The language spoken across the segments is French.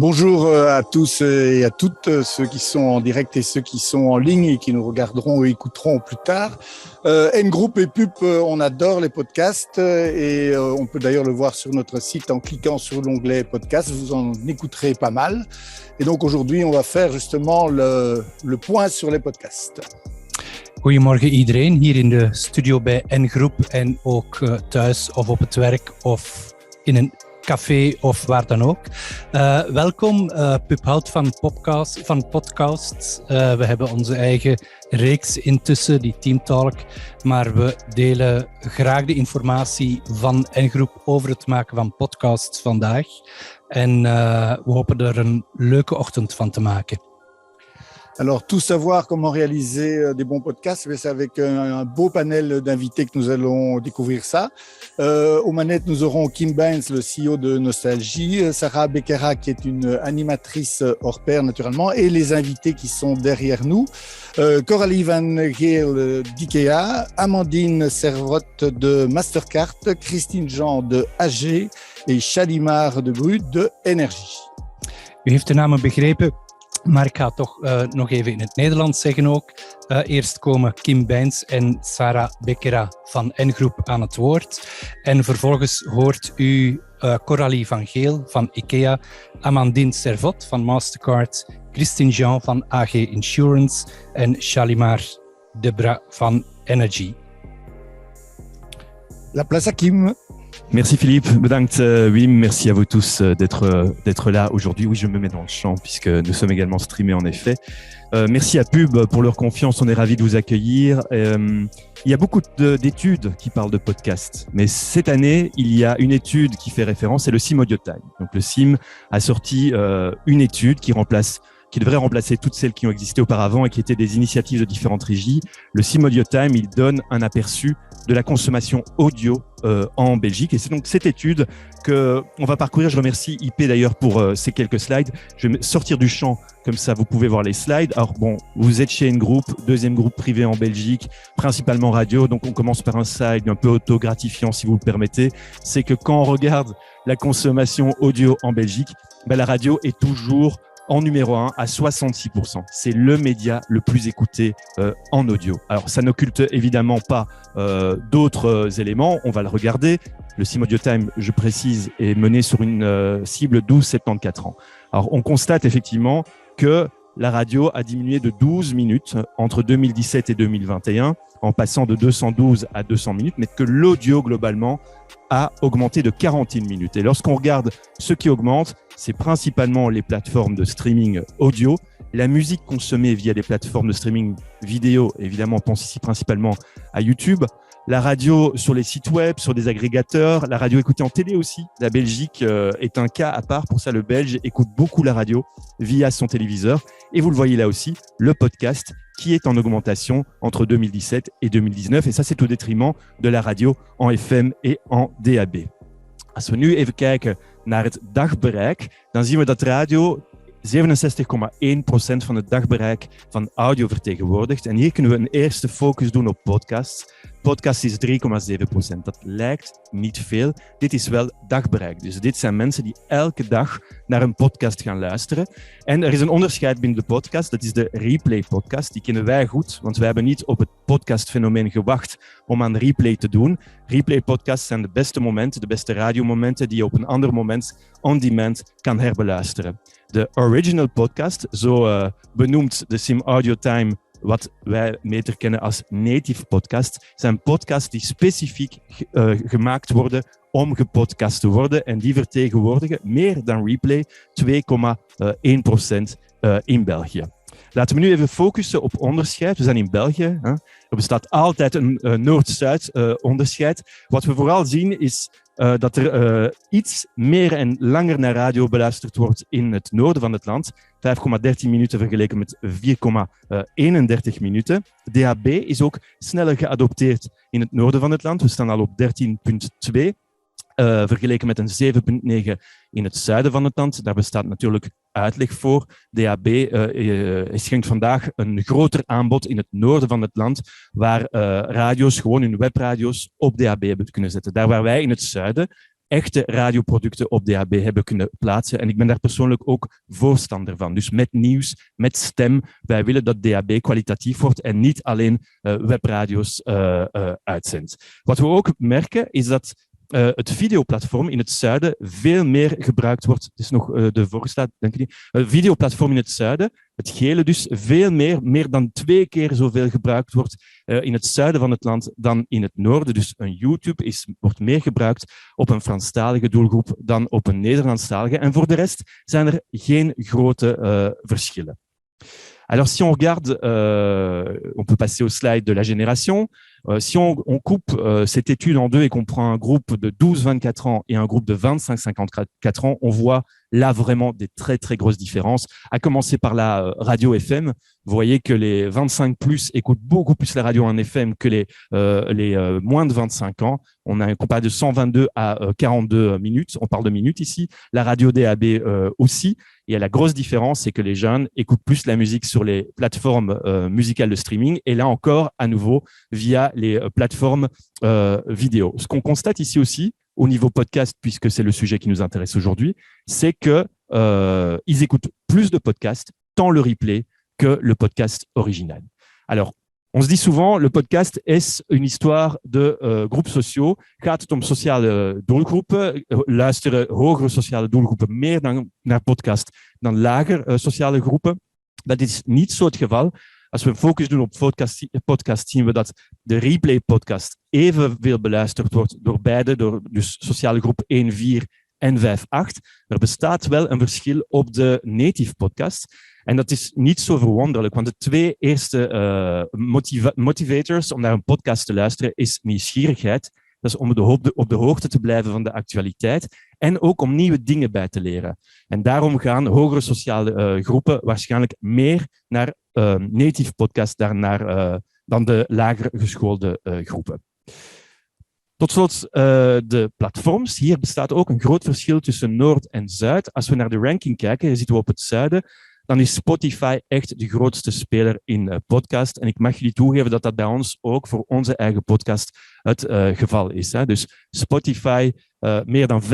Bonjour à tous et à toutes, ceux qui sont en direct et ceux qui sont en ligne et qui nous regarderont ou écouteront plus tard. N-Group et Pup, on adore les podcasts et on peut d'ailleurs le voir sur notre site en cliquant sur l'onglet podcast. Vous en écouterez pas mal. Et donc aujourd'hui, on va faire justement le point sur les podcasts. Goedemorgen iedereen, hier in de studio bij N-Groep en ook thuis of op het werk of in een café of waar dan ook. Welkom, Pup houdt van podcasts. We hebben onze eigen reeks intussen, die Team Talk, maar we delen graag de informatie van N-Groep over het maken van podcasts vandaag. En we hopen er een leuke ochtend van te maken. Alors, tout savoir comment réaliser des bons podcasts, c'est avec un beau panel d'invités que nous allons découvrir ça. Aux manettes, nous aurons Kim Bains, le CEO de Nostalgie, Sarah Becerra, qui est une animatrice hors pair, naturellement, et les invités qui sont derrière nous. Coralie Van Geel d'IKEA, Amandine Servotte de Mastercard, Christine Jean de AG et Shalimar de Brut de Energie. U heeft de namen begrepen. Maar ik ga het toch nog even in het Nederlands zeggen ook. Eerst komen Kim Bains en Sarah Becerra van N-Groep aan het woord. En vervolgens hoort u Coralie Van Geel van IKEA, Amandine Servotte van Mastercard, Christine Jean van AG Insurance en Shalimar Debra van Energy. La place à Kim. Merci Philippe, bedankt Wim, merci à vous tous d'être là aujourd'hui. Oui, je me mets dans le champ puisque nous sommes également streamés en effet. Merci à Pub pour leur confiance, on est ravis de vous accueillir. Il y a beaucoup d'études qui parlent de podcasts, mais cette année, il y a une étude qui fait référence, c'est le CIM Audio Time. Donc le CIM a sorti une étude qui devrait remplacer toutes celles qui ont existé auparavant et qui étaient des initiatives de différentes régies. Le CIM Audio Time, il donne un aperçu de la consommation audio en Belgique. Et c'est donc cette étude qu'on va parcourir. Je remercie IP d'ailleurs pour ces quelques slides. Je vais sortir du champ, comme ça vous pouvez voir les slides. Alors bon, vous êtes chez N-Group, deuxième groupe privé en Belgique, principalement radio. Donc on commence par un slide un peu autogratifiant si vous le permettez. C'est que quand on regarde la consommation audio en Belgique, la radio est toujours en numéro 1 à 66%. C'est le média le plus écouté en audio. Alors, ça n'occulte évidemment pas d'autres éléments. On va le regarder. Le CIM Audio Time, je précise, est mené sur une cible 12-74 ans. Alors, on constate effectivement que la radio a diminué de 12 minutes entre 2017 et 2021, en passant de 212 à 200 minutes, mais que l'audio, globalement, a augmenté de 41 minutes. Et lorsqu'on regarde ce qui augmente, c'est principalement les plateformes de streaming audio. La musique consommée via les plateformes de streaming vidéo, évidemment, on pense ici principalement à YouTube. La radio sur les sites web, sur des agrégateurs, la radio écoutée en télé aussi. La Belgique est un cas à part. Pour ça, le Belge écoute beaucoup la radio via son téléviseur. Et vous le voyez là aussi, le podcast qui est en augmentation entre 2017 et 2019. Et ça, c'est au détriment de la radio en FM et en DAB. Als we nu even kijken naar het dagbereik, dan zien we dat radio 67,1% van het dagbereik van audio vertegenwoordigt. En hier kunnen we een eerste focus doen op podcasts. Podcast is 3,7%. Dat lijkt niet veel. Dit is wel dagbereik. Dus dit zijn mensen die elke dag naar een podcast gaan luisteren. En er is een onderscheid binnen de podcast. Dat is de replay podcast. Die kennen wij goed, want wij hebben niet op het podcastfenomeen gewacht om aan replay te doen. Replay podcasts zijn de beste momenten, de beste radiomomenten die je op een ander moment on demand kan herbeluisteren. De original podcast, zo benoemt de CIM Audio Time, wat wij beter kennen als native podcast, zijn podcasts die specifiek gemaakt worden om gepodcast te worden. En die vertegenwoordigen meer dan replay 2,1% in België. Laten we nu even focussen op onderscheid. We zijn in België. Hè. Er bestaat altijd een Noord-Zuid onderscheid. Wat we vooral zien is dat er iets meer en langer naar radio beluisterd wordt in het noorden van het land. 5,13 minuten vergeleken met 4,31 minuten. DAB is ook sneller geadopteerd in het noorden van het land. We staan al op 13,2. Vergeleken met een 7,9 in het zuiden van het land. Daar bestaat natuurlijk uitleg voor. DAB schenkt vandaag een groter aanbod in het noorden van het land, waar radio's, gewoon hun webradio's, op DAB hebben kunnen zetten. Daar waar wij in het zuiden echte radioproducten op DAB hebben kunnen plaatsen. En ik ben daar persoonlijk ook voorstander van. Dus met nieuws, met stem. Wij willen dat DAB kwalitatief wordt en niet alleen webradio's uitzendt. Wat we ook merken is dat het videoplatform in het zuiden veel meer gebruikt wordt. Het is nog de voorstaat, denk ik niet. Het videoplatform in het zuiden, het gele dus, veel meer dan 2 keer zoveel gebruikt wordt in het zuiden van het land dan in het noorden. Dus een YouTube wordt meer gebruikt op een Franstalige doelgroep dan op een Nederlandstalige. En voor de rest zijn er geen grote verschillen. Alors, si on regarde, on peut passer aux slides de la génération. Si on coupe cette étude en deux et qu'on prend un groupe de 12-24 ans et un groupe de 25-54 ans, on voit là vraiment des très, très grosses différences. À commencer par la radio FM. Vous voyez que les 25+ écoutent beaucoup plus la radio en FM que les moins de 25 ans. On a un comparé de 122 à 42 minutes. On parle de minutes ici. La radio DAB aussi. Et la grosse différence, c'est que les jeunes écoutent plus la musique sur les plateformes musicales de streaming. Et là encore, à nouveau, via les plateformes vidéo. Ce qu'on constate ici aussi, au niveau podcast, puisque c'est le sujet qui nous intéresse aujourd'hui, c'est que ils écoutent plus de podcasts, tant le replay que le podcast original. Alors, on se dit souvent, le podcast is une histoire de groepen sociaux. Gaat het om sociale doelgroepen? Luisteren hogere sociale doelgroepen meer dan naar podcast dan lager sociale groepen? Dat is niet zo het geval. Als we een focus doen op podcast, zien we dat de replay-podcast evenveel beluisterd wordt door beide, door dus sociale groep 1, 4 en 5, 8. Er bestaat wel een verschil op de native podcast. En dat is niet zo verwonderlijk, want de 2 eerste motivators om naar een podcast te luisteren is nieuwsgierigheid. Dat is om op de hoogte te blijven van de actualiteit en ook om nieuwe dingen bij te leren. En daarom gaan hogere sociale groepen waarschijnlijk meer naar native podcast dan de lager geschoolde groepen. Tot slot de platforms. Hier bestaat ook een groot verschil tussen Noord en Zuid. Als we naar de ranking kijken, zitten we op het zuiden, dan is Spotify echt de grootste speler in podcast. En ik mag jullie toegeven dat dat bij ons ook voor onze eigen podcast het geval is. Hè. Dus Spotify, meer dan 35%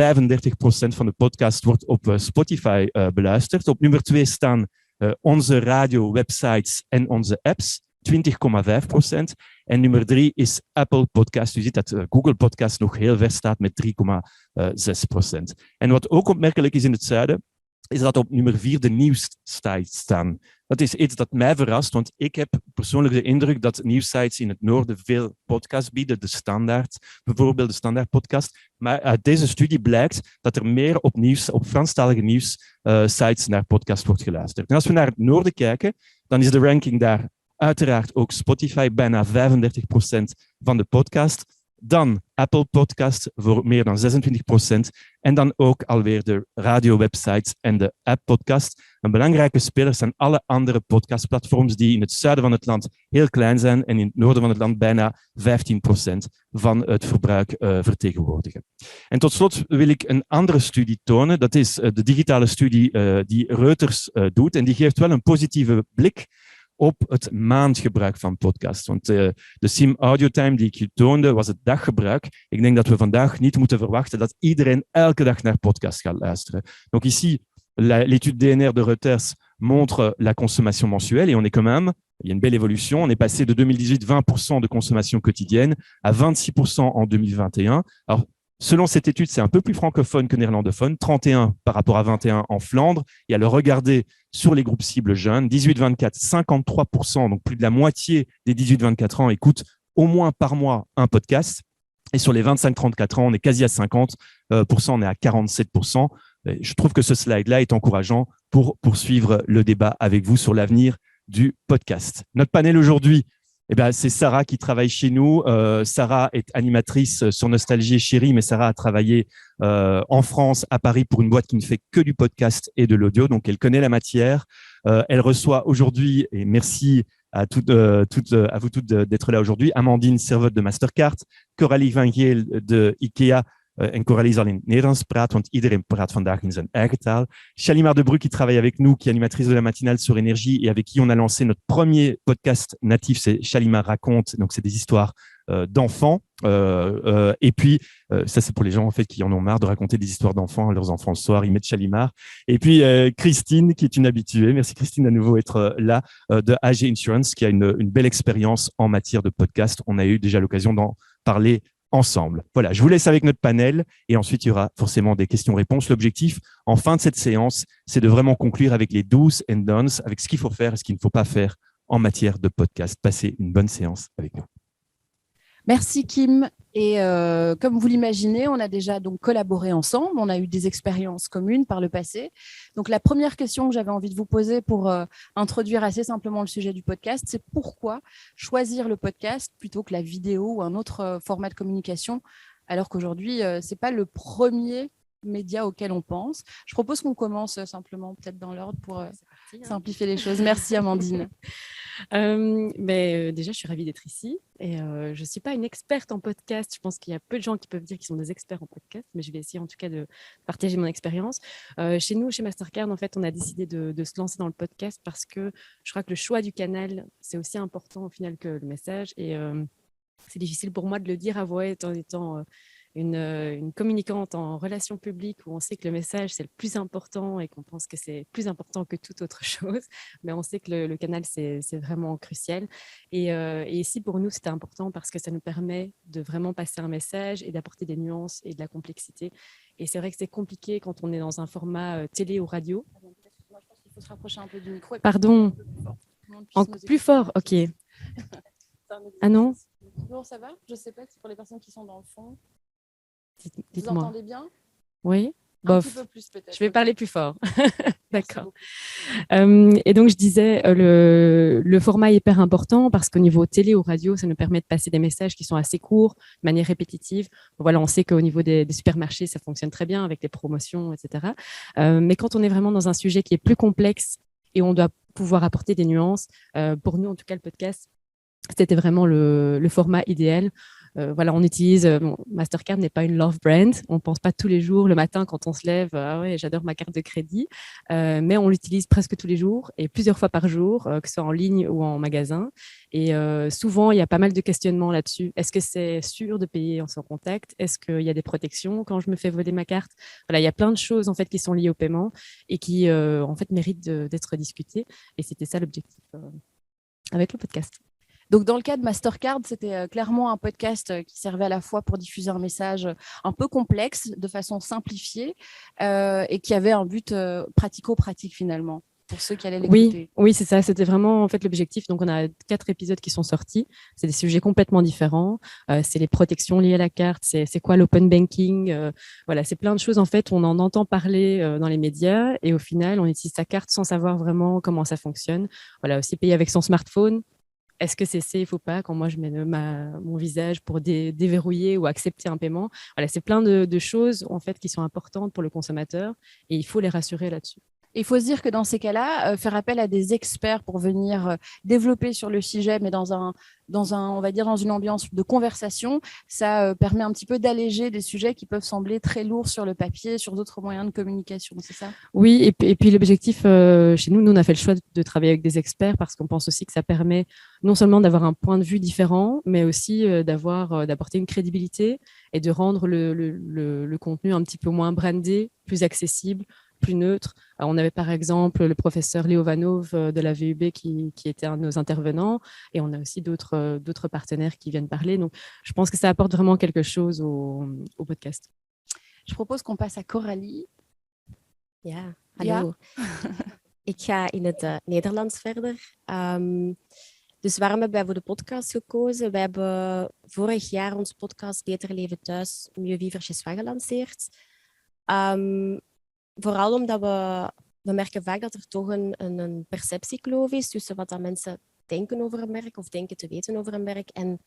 van de podcast wordt op Spotify beluisterd. Op nummer 2 staan onze radio, websites en onze apps, 20,5%. En nummer 3 is Apple Podcast. U ziet dat Google Podcast nog heel ver staat met 3,6%. En wat ook opmerkelijk is in het zuiden, is dat op nummer 4 de nieuwssites staan. Dat is iets dat mij verrast, want ik heb persoonlijk de indruk dat nieuwssites in het noorden veel podcasts bieden, de Standaard, bijvoorbeeld de Standaard podcast. Maar uit deze studie blijkt dat er meer op Franstalige nieuwssites naar podcast wordt geluisterd. En als we naar het noorden kijken, dan is de ranking daar uiteraard ook Spotify, bijna 35% van de podcast. Dan Apple Podcast voor meer dan 26%. En dan ook alweer de radio-websites en de app-podcast. Een belangrijke speler zijn alle andere podcastplatforms die in het zuiden van het land heel klein zijn en in het noorden van het land bijna 15% van het verbruik vertegenwoordigen. En tot slot wil ik een andere studie tonen. Dat is de digitale studie die Reuters doet. En die geeft wel een positieve blik op het maandgebruik van podcasts. Want de Sim Audio Time die ik je toonde, was het daggebruik. Ik denk dat we vandaag niet moeten verwachten dat iedereen elke dag naar podcasts gaat luisteren. Donc ici, l'étude DNR de Reuters montre la consommation mensuelle et on est quand même, il y a une belle évolution. On est passé de 2018, 20% de consommation quotidienne à 26% en 2021. Alors, selon cette étude, c'est un peu plus francophone que néerlandophone, 31 par rapport à 21 en Flandre. Et à le regarder sur les groupes cibles jeunes, 18-24, 53%, donc plus de la moitié des 18-24 ans écoutent au moins par mois un podcast. Et sur les 25-34 ans, on est quasi à 50%, on est à 47%. Je trouve que ce slide-là est encourageant pour poursuivre le débat avec vous sur l'avenir du podcast. Notre panel aujourd'hui, c'est Sarah qui travaille chez nous. Sarah est animatrice sur Nostalgie et Chérie, mais Sarah a travaillé en France, à Paris, pour une boîte qui ne fait que du podcast et de l'audio. Donc, elle connaît la matière. Elle reçoit aujourd'hui, et merci à vous toutes d'être là aujourd'hui, Amandine Servotte de Mastercard, Coralie Van Geel de IKEA. En Coralie zal in het Nederlands praten, want iedereen praat vandaag in zijn eigen taal. Shalimar Debru, qui travaille avec nous, qui est animatrice de la matinale sur Énergie et avec qui on a lancé notre premier podcast natif, c'est Shalimar Raconte. Donc, c'est des histoires d'enfants. Et puis, ça, c'est pour les gens en fait qui en ont marre de raconter des histoires d'enfants à leurs enfants le soir. Ils mettent Chalimard. Et puis, Christine, qui est une habituée. Merci Christine à nouveau être là, de AG Insurance, qui a une belle expérience en matière de podcast. On a eu déjà l'occasion d'en parler ensemble. Voilà, je vous laisse avec notre panel et ensuite il y aura forcément des questions-réponses. L'objectif, en fin de cette séance, c'est de vraiment conclure avec les do's and don'ts, avec ce qu'il faut faire et ce qu'il ne faut pas faire en matière de podcast. Passez une bonne séance avec nous. Merci Kim. Et comme vous l'imaginez, on a déjà donc collaboré ensemble, on a eu des expériences communes par le passé. Donc la première question que j'avais envie de vous poser pour introduire assez simplement le sujet du podcast, c'est pourquoi choisir le podcast plutôt que la vidéo ou un autre format de communication, alors qu'aujourd'hui, ce n'est pas le premier média auquel on pense. Je propose qu'on commence simplement peut-être dans l'ordre pour simplifier les choses. Merci Amandine. Déjà, je suis ravie d'être ici et je ne suis pas une experte en podcast. Je pense qu'il y a peu de gens qui peuvent dire qu'ils sont des experts en podcast, mais je vais essayer en tout cas de partager mon expérience. Chez nous, chez Mastercard, en fait, on a décidé de se lancer dans le podcast parce que je crois que le choix du canal, c'est aussi important au final que le message et c'est difficile pour moi de le dire à voix haute en étant une communicante en relations publiques où on sait que le message, c'est le plus important et qu'on pense que c'est plus important que toute autre chose. Mais on sait que le canal, c'est vraiment crucial. Et ici, pour nous, c'était important parce que ça nous permet de vraiment passer un message et d'apporter des nuances et de la complexité. Et c'est vrai que c'est compliqué quand on est dans un format télé ou radio. Moi, je pense qu'il faut se rapprocher un peu du micro. Pardon. Plus fort, ok. Ah non? Non, ça va? Je ne sais pas, c'est pour les personnes qui sont dans le fond. Dites-moi. Vous entendez bien? Oui. Un petit peu plus peut-être. Je vais parler plus fort. D'accord. Et donc, je disais, le format est hyper important parce qu'au niveau télé ou radio, ça nous permet de passer des messages qui sont assez courts, de manière répétitive. Voilà, on sait qu'au niveau des supermarchés, ça fonctionne très bien avec les promotions, etc. Mais quand on est vraiment dans un sujet qui est plus complexe et on doit pouvoir apporter des nuances, pour nous, en tout cas, le podcast, c'était vraiment le format idéal. Voilà, on utilise Mastercard n'est pas une love brand. On pense pas tous les jours le matin quand on se lève. Ah ouais, j'adore ma carte de crédit, mais on l'utilise presque tous les jours et plusieurs fois par jour, que ce soit en ligne ou en magasin. Et souvent, il y a pas mal de questionnements là-dessus. Est-ce que c'est sûr de payer en sans contact? Est-ce qu'il y a des protections quand je me fais voler ma carte? Voilà, il y a plein de choses en fait qui sont liées au paiement et qui en fait méritent d'être discutées. Et c'était ça l'objectif avec le podcast. Donc, dans le cas de Mastercard, c'était clairement un podcast qui servait à la fois pour diffuser un message un peu complexe, de façon simplifiée, et qui avait un but pratico-pratique finalement, pour ceux qui allaient l'écouter. Oui, c'est ça. C'était vraiment en fait l'objectif. Donc, on a 4 épisodes qui sont sortis. C'est des sujets complètement différents. C'est les protections liées à la carte. C'est quoi l'open banking. Voilà, c'est plein de choses en fait. On en entend parler dans les médias et au final, on utilise sa carte sans savoir vraiment comment ça fonctionne. Voilà, aussi payer avec son smartphone. Est-ce que c'est safe ou pas quand moi je mets mon visage pour déverrouiller ou accepter un paiement? Voilà, c'est plein de choses en fait qui sont importantes pour le consommateur et il faut les rassurer là-dessus. Il faut se dire que dans ces cas-là, faire appel à des experts pour venir développer sur le sujet, mais on va dire dans une ambiance de conversation, ça permet un petit peu d'alléger des sujets qui peuvent sembler très lourds sur le papier, sur d'autres moyens de communication, c'est ça? Oui, et puis l'objectif chez nous, on a fait le choix de travailler avec des experts parce qu'on pense aussi que ça permet non seulement d'avoir un point de vue différent, mais aussi d'apporter une crédibilité et de rendre le contenu un petit peu moins brandé, plus accessible, plus neutre. On avait par exemple le professeur Léo Vanov de la VUB qui était un de nos intervenants et on a aussi d'autres partenaires qui viennent parler. Donc, je pense que ça apporte vraiment quelque chose au podcast. Je propose qu'on passe à Coralie. Ja, hallo. Ik ga in het Nederlands verder. Dus waarom hebben wij voor de podcast gekozen? Wij hebben vorig jaar onze podcast Beter Leven Thuis, Mieux Vivre Chez Soi gelanceerd. Vooral omdat we merken vaak dat er toch een perceptiekloof is tussen wat dat mensen denken over een merk of denken te weten over een merk en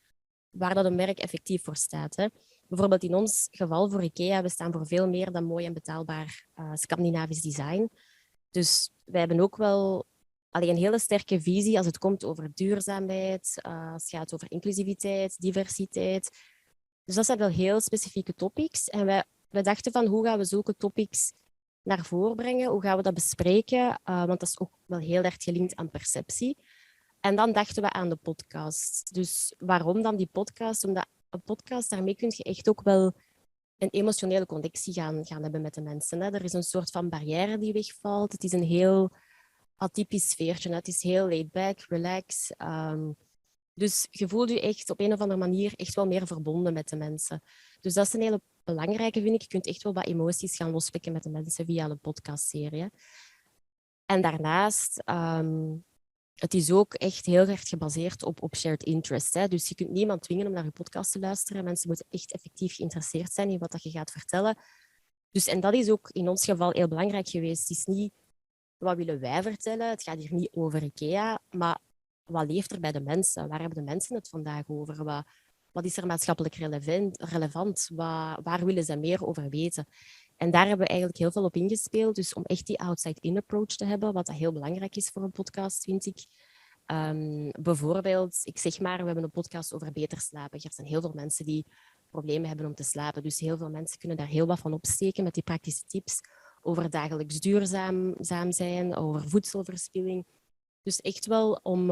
waar dat een merk effectief voor staat. Hè. Bijvoorbeeld in ons geval voor IKEA, we staan voor veel meer dan mooi en betaalbaar Scandinavisch design. Dus wij hebben ook wel een hele sterke visie als het komt over duurzaamheid, als het gaat over inclusiviteit, diversiteit. Dus dat zijn wel heel specifieke topics. En wij dachten van hoe gaan we zulke topics naar voren brengen? Hoe gaan we dat bespreken? Want dat is ook wel heel erg gelinkt aan perceptie. En dan dachten we aan de podcast. Dus waarom dan die podcast? Omdat een podcast, daarmee kun je echt ook wel een emotionele connectie gaan hebben met de mensen. Hè. Er is een soort van barrière die wegvalt. Het is een heel atypisch sfeertje. Hè. Het is heel laid back, relax. Dus je voelt je echt op een of andere manier echt wel meer verbonden met de mensen. Dus dat is een hele belangrijke, vind ik. Je kunt echt wel wat emoties gaan loswekken met de mensen via een podcastserie. En daarnaast, het is ook echt heel erg gebaseerd op shared interest. Hè. Dus je kunt niemand dwingen om naar je podcast te luisteren. Mensen moeten echt effectief geïnteresseerd zijn in wat dat je gaat vertellen. Dus, en dat is ook in ons geval heel belangrijk geweest. Het is niet wat willen wij vertellen. Het gaat hier niet over IKEA, maar wat leeft er bij de mensen? Waar hebben de mensen het vandaag over? Wat is er maatschappelijk relevant? Waar willen ze meer over weten? En daar hebben we eigenlijk heel veel op ingespeeld. Dus om echt die outside-in approach te hebben, wat dat heel belangrijk is voor een podcast, vind ik. Bijvoorbeeld, ik zeg maar, we hebben een podcast over beter slapen. Er zijn heel veel mensen die problemen hebben om te slapen. Dus heel veel mensen kunnen daar heel wat van opsteken met die praktische tips over dagelijks duurzaam zijn, over voedselverspilling. Dus echt wel om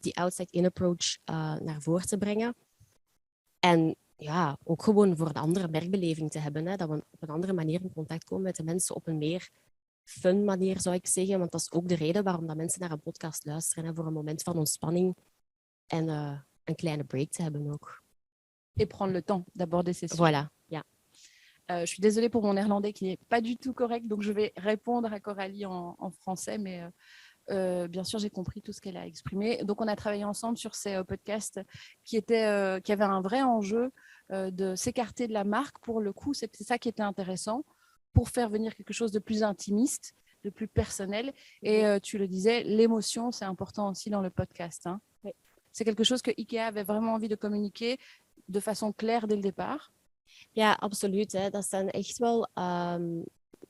die outside-in approach naar voren te brengen. En ja, ook gewoon voor een andere merkbeleving te hebben. Hè? Dat we op een andere manier in contact komen met de mensen op een meer fun manier, zou ik zeggen. Want dat is ook de reden waarom dat mensen naar een podcast luisteren. Hè? Voor een moment van ontspanning en een kleine break te hebben ook. Et prendre le temps d'aborder ces sujets. Voilà, ja. Je suis désolée pour mon néerlandais qui n'est pas du tout correct, donc je vais répondre à Coralie en français, mais bien sûr, j'ai compris tout ce qu'elle a exprimé. Donc, on a travaillé ensemble sur ces podcasts qui avaient un vrai enjeu de s'écarter de la marque. Pour le coup, c'est ça qui était intéressant, pour faire venir quelque chose de plus intimiste, de plus personnel. Et tu le disais, l'émotion, c'est important aussi dans le podcast. Hein. Oui. C'est quelque chose que IKEA avait vraiment envie de communiquer de façon claire dès le départ. Ja, absoluut. Hè. Dat zijn echt wel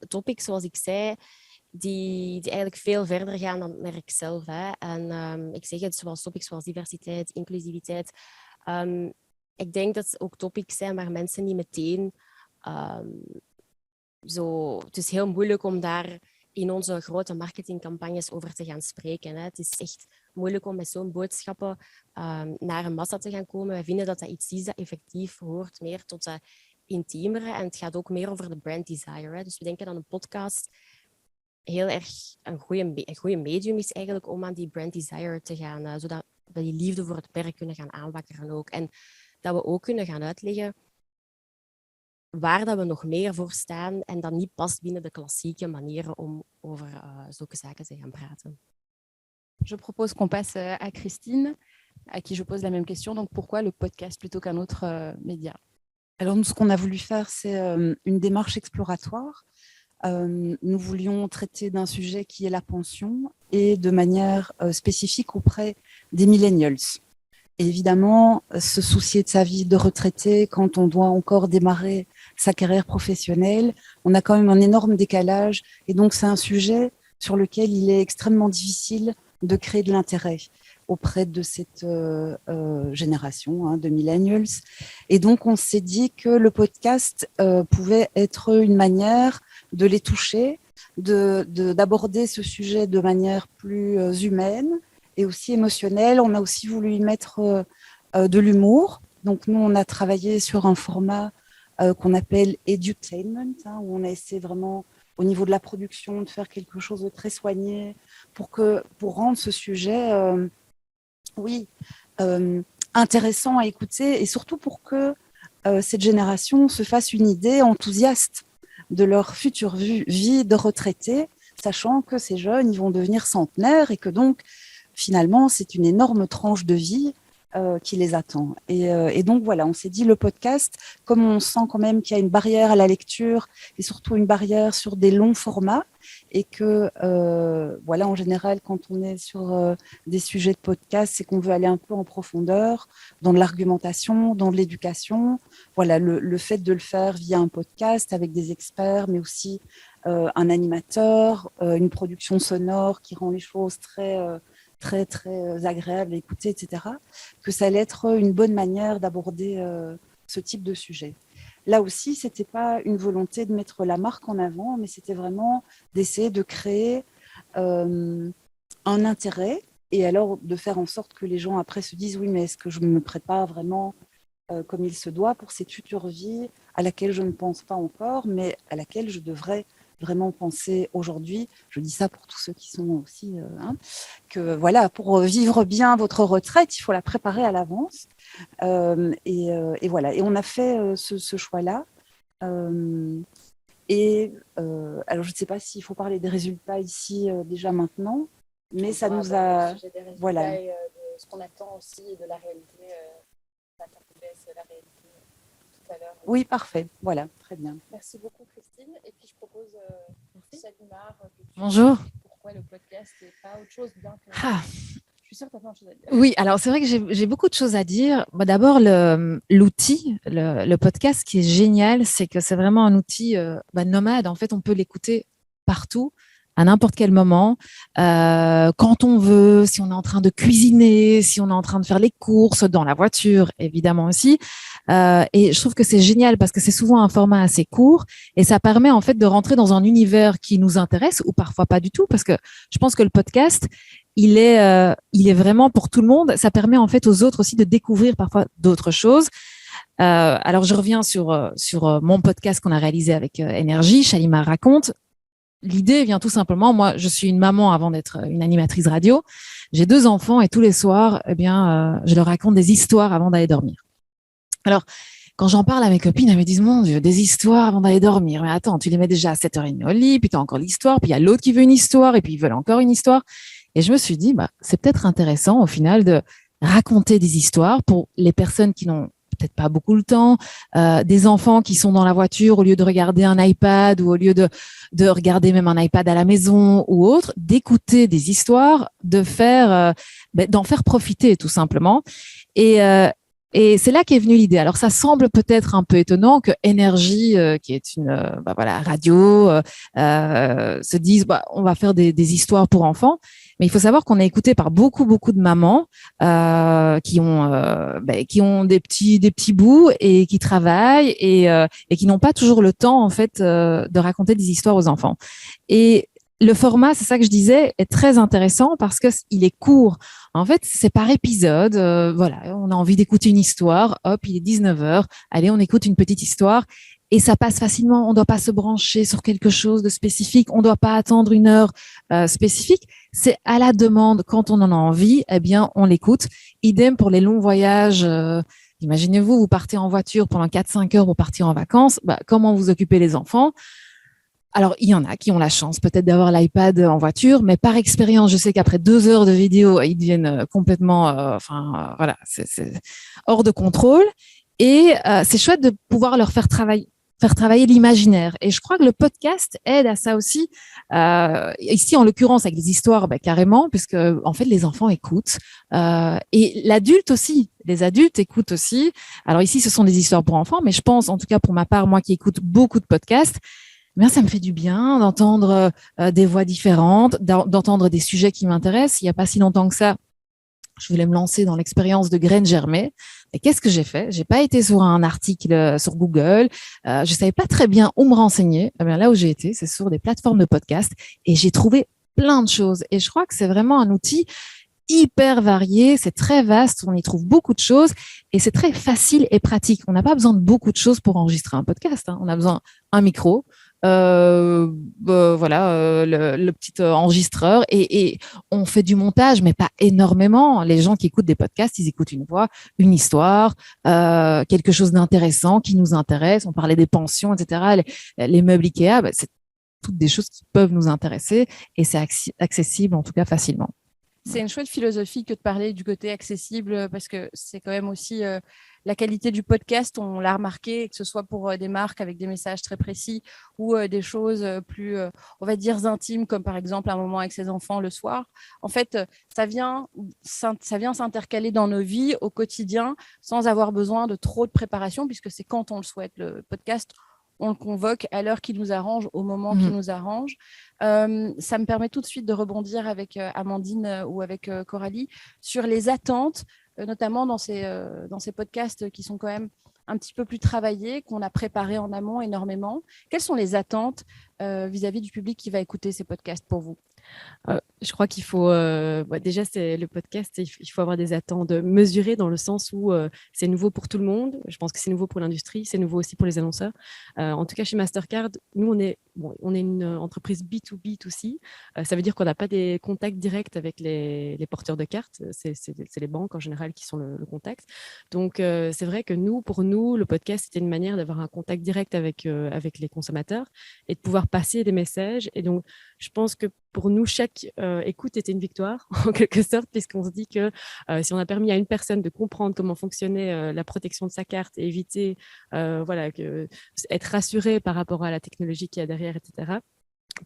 topics, zoals ik zei, die eigenlijk veel verder gaan dan het merk zelf. Hè. En ik zeg het, zoals topics zoals diversiteit, inclusiviteit. Ik denk dat het ook topics zijn waar mensen niet meteen Het is heel moeilijk om daar in onze grote marketingcampagnes over te gaan spreken. Hè. Het is echt moeilijk om met zo'n boodschappen naar een massa te gaan komen. Wij vinden dat dat iets is dat effectief hoort meer tot de intiemere. En het gaat ook meer over de brand desire. Hè. Dus we denken dat een podcast heel erg een goede medium is eigenlijk om aan die brand desire te gaan. Zodat we die liefde voor het merk kunnen gaan aanwakkeren ook. En dat we ook kunnen gaan uitleggen waar dat we nog meer voor staan en dat niet past binnen de klassieke manieren om over zulke zaken te gaan praten. Je propose qu'on passe à Christine, à qui je pose la même question. Donc, pourquoi le podcast plutôt qu'un autre média? Alors, nous, ce qu'on a voulu faire, c'est une démarche exploratoire. Nous voulions traiter d'un sujet qui est la pension et de manière spécifique auprès des millennials. Et évidemment, se soucier de sa vie de retraité quand on doit encore démarrer sa carrière professionnelle, on a quand même un énorme décalage. Et donc, c'est un sujet sur lequel il est extrêmement difficile de créer de l'intérêt auprès de cette génération de millennials. Et donc, on s'est dit que le podcast pouvait être une manière de les toucher, d'aborder ce sujet de manière plus humaine et aussi émotionnelle. On a aussi voulu y mettre de l'humour. Donc, nous, on a travaillé sur un format qu'on appelle edutainment, où on a essayé vraiment, au niveau de la production, de faire quelque chose de très soigné pour rendre ce sujet intéressant à écouter et surtout pour que cette génération se fasse une idée enthousiaste de leur future vie de retraité, sachant que ces jeunes, ils vont devenir centenaires et que donc, finalement, c'est une énorme tranche de vie qui les attend. Et donc, voilà, on s'est dit, le podcast, comme on sent quand même qu'il y a une barrière à la lecture et surtout une barrière sur des longs formats et que, voilà, en général, quand on est sur des sujets de podcast, c'est qu'on veut aller un peu en profondeur dans de l'argumentation, dans de l'éducation. Voilà, le fait de le faire via un podcast avec des experts, mais aussi un animateur, une production sonore qui rend les choses très agréable à écouter, etc., que ça allait être une bonne manière d'aborder ce type de sujet. Là aussi, ce n'était pas une volonté de mettre la marque en avant, mais c'était vraiment d'essayer de créer un intérêt et alors de faire en sorte que les gens après se disent oui, mais est-ce que je ne me prépare vraiment comme il se doit pour cette future vie à laquelle je ne pense pas encore, mais à laquelle je devrais vraiment penser aujourd'hui. Je dis ça pour tous ceux qui sont aussi, que voilà, pour vivre bien votre retraite, il faut la préparer à l'avance. Et voilà, et on a fait ce choix-là. Alors, je ne sais pas s'il faut parler des résultats ici déjà maintenant, mais ça nous a... Voilà. De ce qu'on attend aussi de la réalité, la réalité tout à l'heure. Oui, parfait. Voilà, très bien. Merci beaucoup, Christine. Et puis, je propose Shalimar, Bonjour. Pourquoi le podcast et pas autre chose, bien que... Je suis sûre que tu as plein de choses à dire. Oui, alors c'est vrai que j'ai beaucoup de choses à dire. D'abord, l'outil, le podcast, ce qui est génial, c'est que c'est vraiment un outil nomade. En fait, on peut l'écouter partout, à n'importe quel moment, quand on veut, si on est en train de cuisiner, si on est en train de faire les courses, dans la voiture, évidemment aussi. Et je trouve que c'est génial parce que c'est souvent un format assez court et ça permet en fait de rentrer dans un univers qui nous intéresse ou parfois pas du tout, parce que je pense que le podcast, il est vraiment pour tout le monde. Ça permet en fait aux autres aussi de découvrir parfois d'autres choses. Alors je reviens sur mon podcast qu'on a réalisé avec Énergie, Shalimar raconte. L'idée vient tout simplement, moi je suis une maman avant d'être une animatrice radio. J'ai 2 enfants et tous les soirs, je leur raconte des histoires avant d'aller dormir. Alors, quand j'en parle à mes copines, elles me disent, mon Dieu, des histoires avant d'aller dormir. Mais attends, tu les mets déjà à 7h30 au lit, puis tu as encore l'histoire, puis il y a l'autre qui veut une histoire, et puis ils veulent encore une histoire. Et je me suis dit, c'est peut-être intéressant au final de raconter des histoires pour les personnes qui n'ont peut-être pas beaucoup le temps, des enfants qui sont dans la voiture, au lieu de regarder un iPad ou au lieu de regarder même un iPad à la maison ou autre, d'écouter des histoires, d'en faire profiter tout simplement. Et c'est là qu'est venue l'idée. Alors, ça semble peut-être un peu étonnant que Énergie, qui est une radio, se dise on va faire des histoires pour enfants. Mais il faut savoir qu'on est écouté par beaucoup de mamans qui ont des petits bouts et qui travaillent et qui n'ont pas toujours le temps en fait de raconter des histoires aux enfants. Et le format, c'est ça que je disais, est très intéressant parce que il est court. En fait, c'est par épisode. On a envie d'écouter une histoire. Hop, il est 19h. Allez, on écoute une petite histoire. Et ça passe facilement. On ne doit pas se brancher sur quelque chose de spécifique. On ne doit pas attendre une heure spécifique. C'est à la demande. Quand on en a envie, on l'écoute. Idem pour les longs voyages. Imaginez-vous, vous partez en voiture pendant 4-5 heures pour partir en vacances. Comment vous occupez les enfants ? Alors, il y en a qui ont la chance peut-être d'avoir l'iPad en voiture, mais par expérience, je sais qu'après 2 heures de vidéo, ils deviennent complètement, c'est hors de contrôle. Et c'est chouette de pouvoir leur faire travailler l'imaginaire. Et je crois que le podcast aide à ça aussi. Ici, en l'occurrence, avec des histoires, carrément, puisque en fait, les enfants écoutent. Et l'adulte aussi. Les adultes écoutent aussi. Alors ici, ce sont des histoires pour enfants, mais je pense, en tout cas pour ma part, moi qui écoute beaucoup de podcasts, ça me fait du bien d'entendre des voix différentes, d'entendre des sujets qui m'intéressent. Il n'y a pas si longtemps que ça, je voulais me lancer dans l'expérience de graines germées. Et qu'est-ce que j'ai fait ? J'ai pas été sur un article sur Google. Je savais pas très bien où me renseigner. Là où j'ai été, c'est sur des plateformes de podcast et j'ai trouvé plein de choses. Et je crois que c'est vraiment un outil hyper varié, c'est très vaste, on y trouve beaucoup de choses et c'est très facile et pratique. On n'a pas besoin de beaucoup de choses pour enregistrer un podcast. On a besoin d'un micro, le petit enregistreur et on fait du montage, mais pas énormément. Les gens qui écoutent des podcasts, ils écoutent une voix, une histoire, quelque chose d'intéressant qui nous intéresse. On parlait des pensions, etc. Les meubles Ikea, c'est toutes des choses qui peuvent nous intéresser et c'est accessible en tout cas facilement. C'est une chouette philosophie que de parler du côté accessible parce que c'est quand même aussi la qualité du podcast, on l'a remarqué, que ce soit pour des marques avec des messages très précis ou des choses plus, on va dire, intimes, comme par exemple un moment avec ses enfants le soir. En fait, ça vient s'intercaler dans nos vies au quotidien sans avoir besoin de trop de préparation puisque c'est quand on le souhaite. Le podcast, on le convoque à l'heure qui nous arrange, au moment qui nous arrange. Ça me permet tout de suite de rebondir avec Amandine ou avec Coralie sur les attentes, notamment dans ces podcasts qui sont quand même un petit peu plus travaillés, qu'on a préparés en amont énormément. Quelles sont les attentes vis-à-vis du public qui va écouter ces podcasts pour vous ? Je crois qu'il faut, déjà, c'est le podcast, il faut avoir des attentes mesurées dans le sens où c'est nouveau pour tout le monde. Je pense que c'est nouveau pour l'industrie, c'est nouveau aussi pour les annonceurs. En tout cas, chez Mastercard, nous, on est une entreprise B2B aussi. Ça veut dire qu'on n'a pas des contacts directs avec les porteurs de cartes. C'est les banques en général qui sont le contact. Donc, c'est vrai que pour nous, le podcast, c'était une manière d'avoir un contact direct avec les consommateurs et de pouvoir passer des messages. Et donc, je pense que pour nous, chaque écoute était une victoire, en quelque sorte, puisqu'on se dit que si on a permis à une personne de comprendre comment fonctionnait la protection de sa carte et éviter, être rassuré par rapport à la technologie qu'il y a derrière, etc.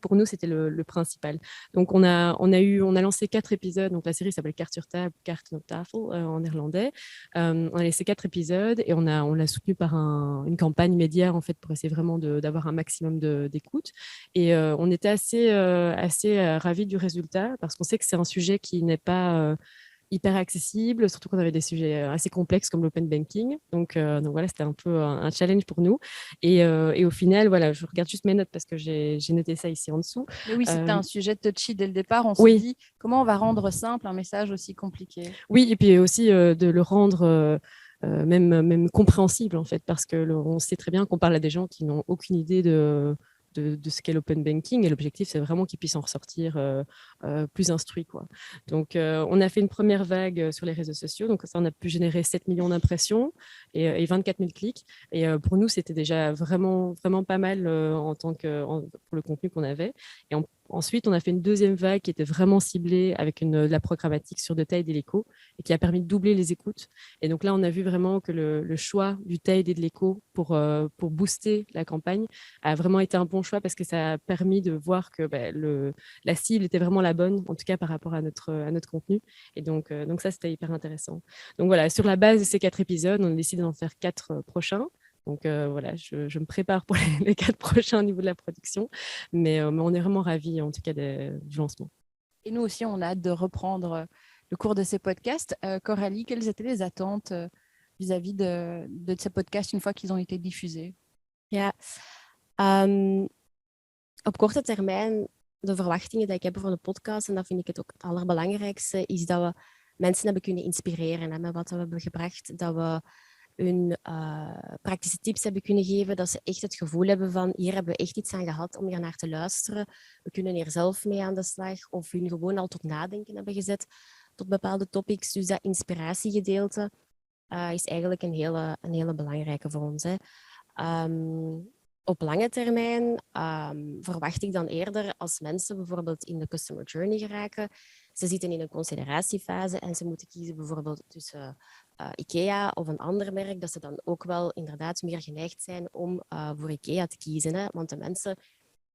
Pour nous, c'était le principal. Donc, on a lancé 4 épisodes. Donc, la série s'appelle Carte sur table, Carte op tafel en néerlandais. On a laissé 4 épisodes et on l'a soutenu par une campagne média en fait pour essayer vraiment d'avoir un maximum d'écoute. Et on était assez ravis du résultat parce qu'on sait que c'est un sujet qui n'est pas hyper accessible, surtout qu'on avait des sujets assez complexes comme l'open banking. Donc voilà, c'était un peu un challenge pour nous. Et au final, voilà, je regarde juste mes notes parce que j'ai noté ça ici en dessous. Mais oui, c'était un sujet touchy dès le départ. On se dit, comment on va rendre simple un message aussi compliqué? Oui, et puis aussi de le rendre même compréhensible, en fait, parce qu'on sait très bien qu'on parle à des gens qui n'ont aucune idée de ce qu'est l'open banking, et l'objectif, c'est vraiment qu'ils puissent en ressortir plus instruits, quoi. Donc, on a fait une première vague sur les réseaux sociaux. Donc, ça, on a pu générer 7 millions d'impressions et 24 000 clics. Et pour nous, c'était déjà vraiment, vraiment pas mal pour le contenu qu'on avait. Et ensuite, on a fait une deuxième vague qui était vraiment ciblée avec de la programmatique sur de Tide et l'écho et qui a permis de doubler les écoutes. Et donc là, on a vu vraiment que le choix du Tide et de l'écho pour booster la campagne a vraiment été un bon choix parce que ça a permis de voir que la cible était vraiment la bonne, en tout cas par rapport à notre contenu. Et donc ça, c'était hyper intéressant. Donc voilà, sur la base de ces 4 épisodes, on a décidé d'en faire 4 prochains. Donc voilà, je me prépare pour les 4 prochains au niveau de la production. Mais on est vraiment ravis, en tout cas, du lancement. Et nous aussi, on a hâte de reprendre le cours de ces podcasts. Coralie, quelles étaient les attentes vis-à-vis de ces podcasts une fois qu'ils ont été diffusés? Ja, op korte termijn, de verwachtingen die ik heb voor de podcast, en dat vind ik het ook het allerbelangrijkste, is dat we mensen hebben kunnen inspireren met wat we hebben gebracht, dat we hun praktische tips hebben kunnen geven, dat ze echt het gevoel hebben van hier hebben we echt iets aan gehad om hier naar te luisteren. We kunnen hier zelf mee aan de slag of hun gewoon al tot nadenken hebben gezet tot bepaalde topics. Dus dat inspiratiegedeelte is eigenlijk een hele belangrijke voor ons. Hè. Op lange termijn verwacht ik dan eerder als mensen bijvoorbeeld in de customer journey geraken. Ze zitten in een consideratiefase en ze moeten kiezen bijvoorbeeld tussen IKEA of een ander merk, dat ze dan ook wel inderdaad meer geneigd zijn om voor IKEA te kiezen. Hè? Want de mensen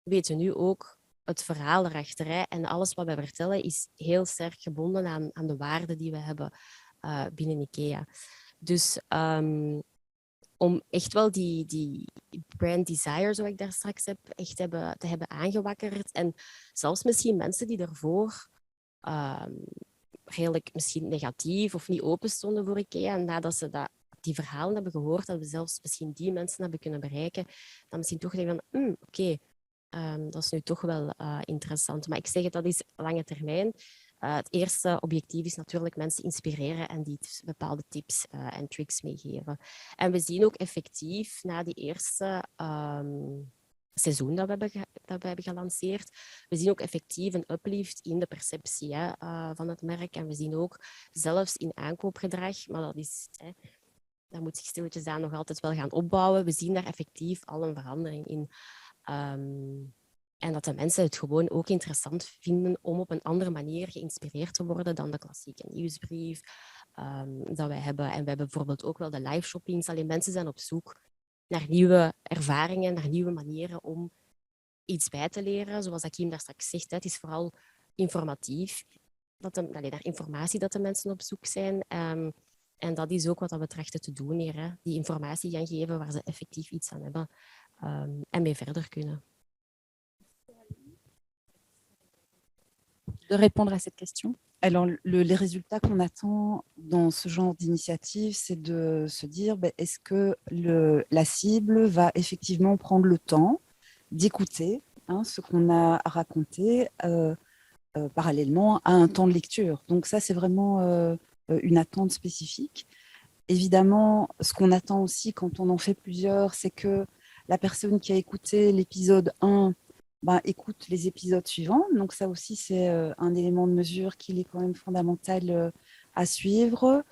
weten nu ook het verhaal erachter. Hè? En alles wat wij vertellen is heel sterk gebonden aan de waarden die we hebben binnen IKEA. Dus om echt wel die brand desire, zoals ik daar straks heb, echt te hebben aangewakkerd. En zelfs misschien mensen die ervoor redelijk misschien negatief of niet open stonden voor IKEA. En nadat ze die verhalen hebben gehoord, dat we zelfs misschien die mensen hebben kunnen bereiken, dan misschien toch denken van, oké, dat is nu toch wel interessant. Maar ik zeg het, dat is lange termijn. Het eerste objectief is natuurlijk mensen inspireren en die bepaalde tips en tricks meegeven. En we zien ook effectief na die eerste seizoen dat we hebben gelanceerd, we zien ook effectief een uplift in de perceptie van het merk. En we zien ook zelfs in aankoopgedrag, maar dat moet zich stilletjes aan nog altijd wel gaan opbouwen. We zien daar effectief al een verandering in. En dat de mensen het gewoon ook interessant vinden om op een andere manier geïnspireerd te worden dan de klassieke nieuwsbrief dat wij hebben. En we hebben bijvoorbeeld ook wel de live shoppings. Alleen mensen zijn op zoek naar nieuwe ervaringen, naar nieuwe manieren om iets bij te leren. Zoals Kim daar straks zegt, het is vooral informatief. Naar informatie dat de mensen op zoek zijn. En dat is ook wat we trachten te doen hier. Hè. Die informatie gaan geven waar ze effectief iets aan hebben en mee verder kunnen. De répondre à cette question? Alors, les résultats qu'on attend dans ce genre d'initiative, c'est de se dire, est-ce que la cible va effectivement prendre le temps d'écouter ce qu'on a raconté, parallèlement à un temps de lecture. Donc ça, c'est vraiment une attente spécifique. Évidemment, ce qu'on attend aussi quand on en fait plusieurs, c'est que la personne qui a écouté l'épisode 1 écoute les épisodes suivants. Donc ça aussi, c'est un élément de mesure qu'il est quand même fondamental à suivre.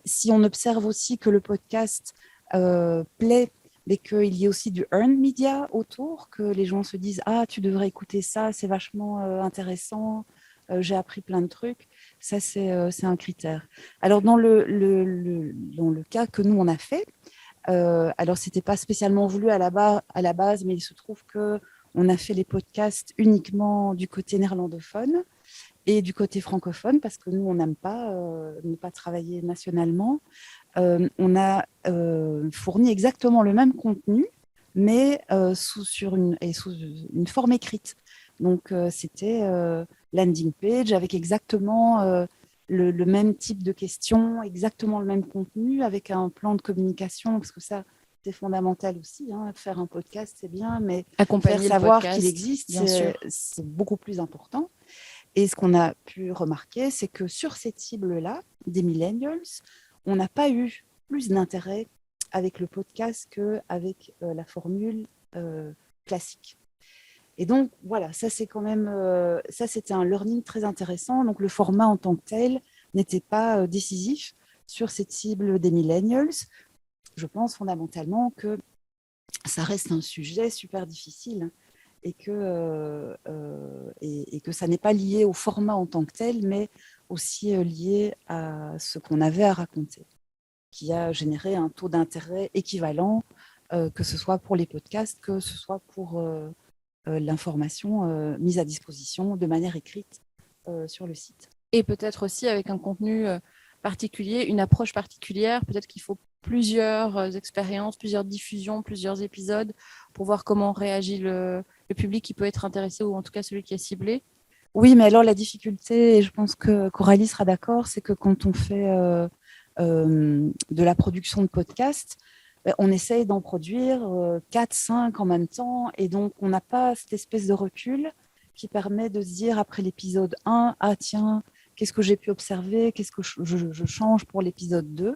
Si on observe aussi que le podcast plaît, mais qu'il y ait aussi du earned media autour, que les gens se disent « Ah, tu devrais écouter ça, c'est vachement intéressant, j'ai appris plein de trucs », ça, c'est un critère. Alors, dans le cas que nous, on a fait, alors, ce n'était pas spécialement voulu à la base, mais il se trouve qu'on a fait les podcasts uniquement du côté néerlandophone et du côté francophone, parce que nous, on n'aime pas ne pas travailler nationalement. On a fourni exactement le même contenu, mais sous une forme écrite. Donc, c'était landing page avec exactement le même type de questions, exactement le même contenu, avec un plan de communication, parce que ça, c'est fondamental aussi. Faire un podcast, c'est bien, mais accompagner faire savoir podcast, qu'il existe, c'est beaucoup plus important. Et ce qu'on a pu remarquer, c'est que sur cette cible-là, des millennials, on n'a pas eu plus d'intérêt avec le podcast qu'avec la formule classique. Et donc, voilà, ça, c'est quand même, ça, c'était un learning très intéressant. Donc, le format en tant que tel n'était pas décisif sur cette cible des millennials. Je pense fondamentalement que ça reste un sujet super difficile et que ça n'est pas lié au format en tant que tel, mais aussi lié à ce qu'on avait à raconter, qui a généré un taux d'intérêt équivalent, que ce soit pour les podcasts, que ce soit pour l'information mise à disposition de manière écrite sur le site. Et peut-être aussi avec un contenu particulier, une approche particulière. Peut-être qu'il faut plusieurs expériences, plusieurs diffusions, plusieurs épisodes pour voir comment réagit le public qui peut être intéressé, ou en tout cas celui qui est ciblé. Oui, mais alors la difficulté, et je pense que Coralie sera d'accord, c'est que quand on fait de la production de podcasts, on essaye d'en produire 4, 5 en même temps, et donc on n'a pas cette espèce de recul qui permet de se dire après l'épisode 1, ah tiens, qu'est-ce que j'ai pu observer, qu'est-ce que je change pour l'épisode 2.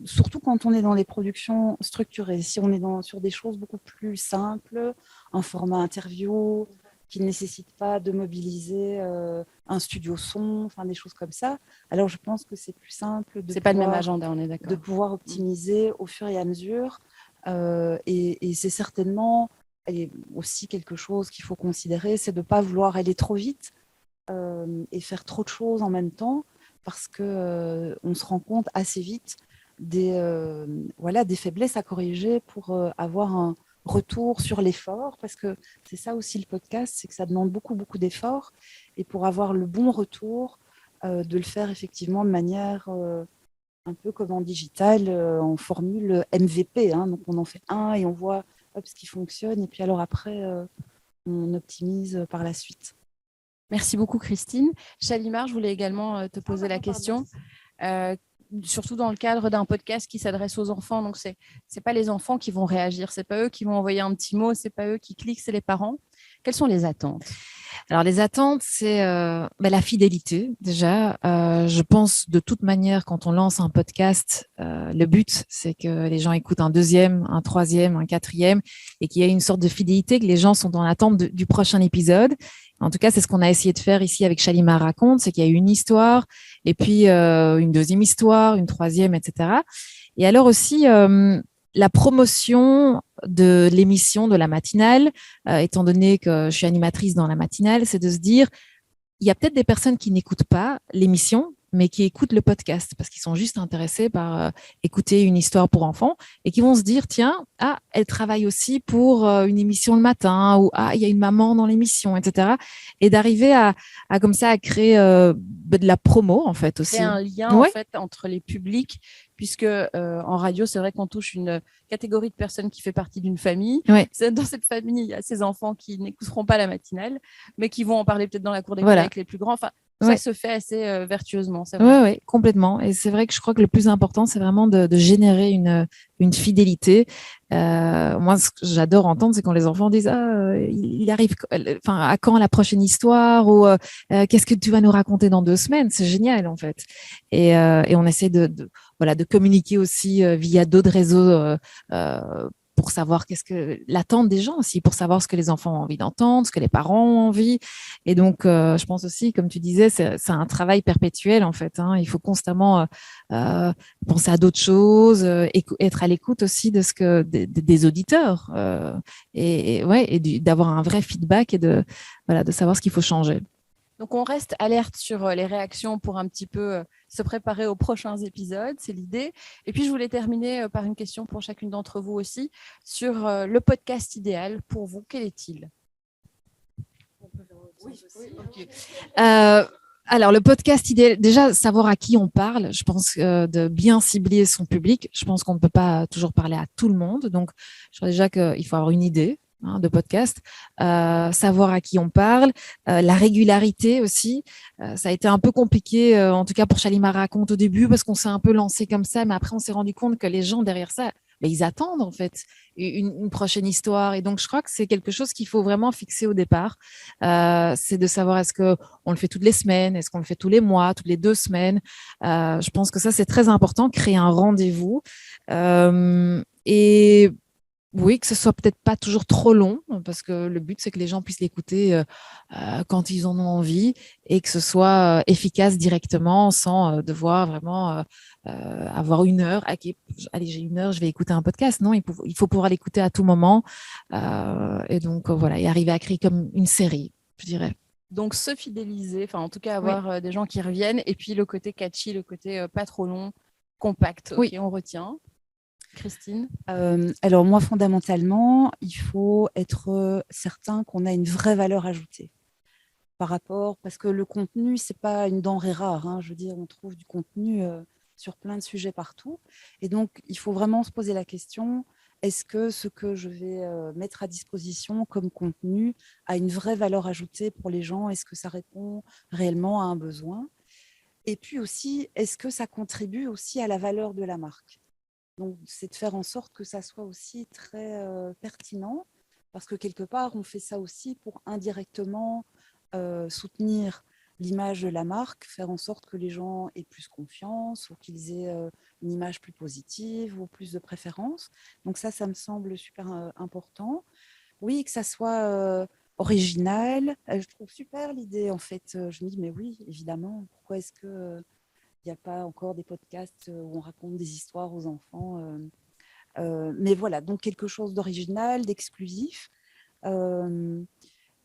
Surtout quand on est dans les productions structurées. Si on est sur des choses beaucoup plus simples, un format interview qui ne nécessite pas de mobiliser un studio son, enfin des choses comme ça, alors je pense que c'est plus simple c'est pas le même agenda, on est d'accord, de pouvoir optimiser au fur et à mesure. Et c'est certainement aussi quelque chose qu'il faut considérer, c'est de ne pas vouloir aller trop vite et faire trop de choses en même temps, parce qu'on se rend compte assez vite des faiblesses à corriger pour avoir un retour sur l'effort, parce que c'est ça aussi le podcast, c'est que ça demande beaucoup, beaucoup d'efforts, et pour avoir le bon retour, de le faire effectivement de manière un peu comme en digital, en formule MVP. Donc on en fait un et on voit ce qui fonctionne, et puis alors après, on optimise par la suite. Merci beaucoup Christine. Shalimar, je voulais également te poser la question. Surtout dans le cadre d'un podcast qui s'adresse aux enfants, donc c'est pas les enfants qui vont réagir, c'est pas eux qui vont envoyer un petit mot, c'est pas eux qui cliquent, c'est les parents. Quelles sont les attentes? Alors les attentes, c'est la fidélité déjà. Je pense de toute manière, quand on lance un podcast, le but c'est que les gens écoutent un deuxième, un troisième, un quatrième, et qu'il y ait une sorte de fidélité, que les gens sont dans l'attente du prochain épisode. En tout cas, c'est ce qu'on a essayé de faire ici avec Shalimar raconte, c'est qu'il y a eu une histoire, et puis une deuxième histoire, une troisième, etc. Et alors aussi la promotion de l'émission de la matinale, étant donné que je suis animatrice dans la matinale, c'est de se dire, il y a peut-être des personnes qui n'écoutent pas l'émission, mais qui écoutent le podcast parce qu'ils sont juste intéressés par écouter une histoire pour enfants, et qui vont se dire, tiens, elle travaille aussi pour une émission le matin, ou il y a une maman dans l'émission, etc. Et d'arriver à comme ça à créer de la promo en fait aussi. C'est un lien en fait entre les publics, puisque en radio, c'est vrai qu'on touche une catégorie de personnes qui fait partie d'une famille. Dans cette famille, il y a ces enfants qui n'écouteront pas la matinale, mais qui vont en parler peut-être dans la cour d'école avec les plus grands. Enfin, Ça se fait assez vertueusement, c'est Oui, vrai. complètement. Et c'est vrai que je crois que le plus important, c'est vraiment de générer une fidélité. Moi, ce que j'adore entendre, c'est quand les enfants disent il arrive, enfin, à quand la prochaine histoire ou qu'est-ce que tu vas nous raconter dans 2 semaines? C'est génial, en fait. Et on essaie voilà, de communiquer aussi via d'autres réseaux pour savoir qu'est-ce que l'attente des gens aussi, pour savoir ce que les enfants ont envie d'entendre, ce que les parents ont envie. Et donc, je pense aussi, comme tu disais, c'est un travail perpétuel en fait. Hein. Il faut constamment penser à d'autres choses, être à l'écoute aussi de ce que des auditeurs, d'avoir un vrai feedback et de savoir ce qu'il faut changer. Donc, on reste alerte sur les réactions pour un petit peu se préparer aux prochains épisodes, c'est l'idée. Et puis, je voulais terminer par une question pour chacune d'entre vous aussi sur le podcast idéal. Pour vous, quel est-il? Oui, okay. Alors, le podcast idéal, déjà, savoir à qui on parle, je pense de bien cibler son public. Je pense qu'on ne peut pas toujours parler à tout le monde. Donc, je crois déjà qu'il faut avoir une idée de podcast, savoir à qui on parle, la régularité aussi. Ça a été un peu compliqué, en tout cas pour Chalima Raconte au début, parce qu'on s'est un peu lancé comme ça, mais après, on s'est rendu compte que les gens derrière ça, ils attendent en fait une prochaine histoire. Et donc, je crois que c'est quelque chose qu'il faut vraiment fixer au départ. C'est de savoir est-ce qu'on le fait toutes les semaines, est-ce qu'on le fait tous les mois, toutes les 2 semaines. Je pense que ça, c'est très important, créer un rendez-vous. Et oui, que ce soit peut-être pas toujours trop long, parce que le but, c'est que les gens puissent l'écouter quand ils en ont envie et que ce soit efficace directement sans devoir vraiment avoir 1 heure. Allez, j'ai 1 heure, je vais écouter un podcast. Non, il faut pouvoir l'écouter à tout moment. Et donc, voilà, et arriver à créer comme une série, je dirais. Donc, se fidéliser, enfin, en tout cas, avoir des gens qui reviennent. Et puis, le côté catchy, le côté pas trop long, compact. Ok, on retient. Christine? Alors moi, fondamentalement, il faut être certain qu'on a une vraie valeur ajoutée par rapport, parce que le contenu, c'est pas une denrée rare. Hein, je veux dire, on trouve du contenu sur plein de sujets partout. Et donc, il faut vraiment se poser la question, est-ce que ce que je vais mettre à disposition comme contenu a une vraie valeur ajoutée pour les gens? Est-ce que ça répond réellement à un besoin? Et puis aussi, est-ce que ça contribue aussi à la valeur de la marque? Donc, c'est de faire en sorte que ça soit aussi très pertinent, parce que quelque part, on fait ça aussi pour indirectement soutenir l'image de la marque, faire en sorte que les gens aient plus confiance ou qu'ils aient une image plus positive ou plus de préférence. Donc ça me semble super important. Oui, que ça soit original. Je trouve super l'idée, en fait. Je me dis, mais oui, évidemment, pourquoi est-ce que... il n'y a pas encore des podcasts où on raconte des histoires aux enfants. Mais voilà, donc quelque chose d'original, d'exclusif.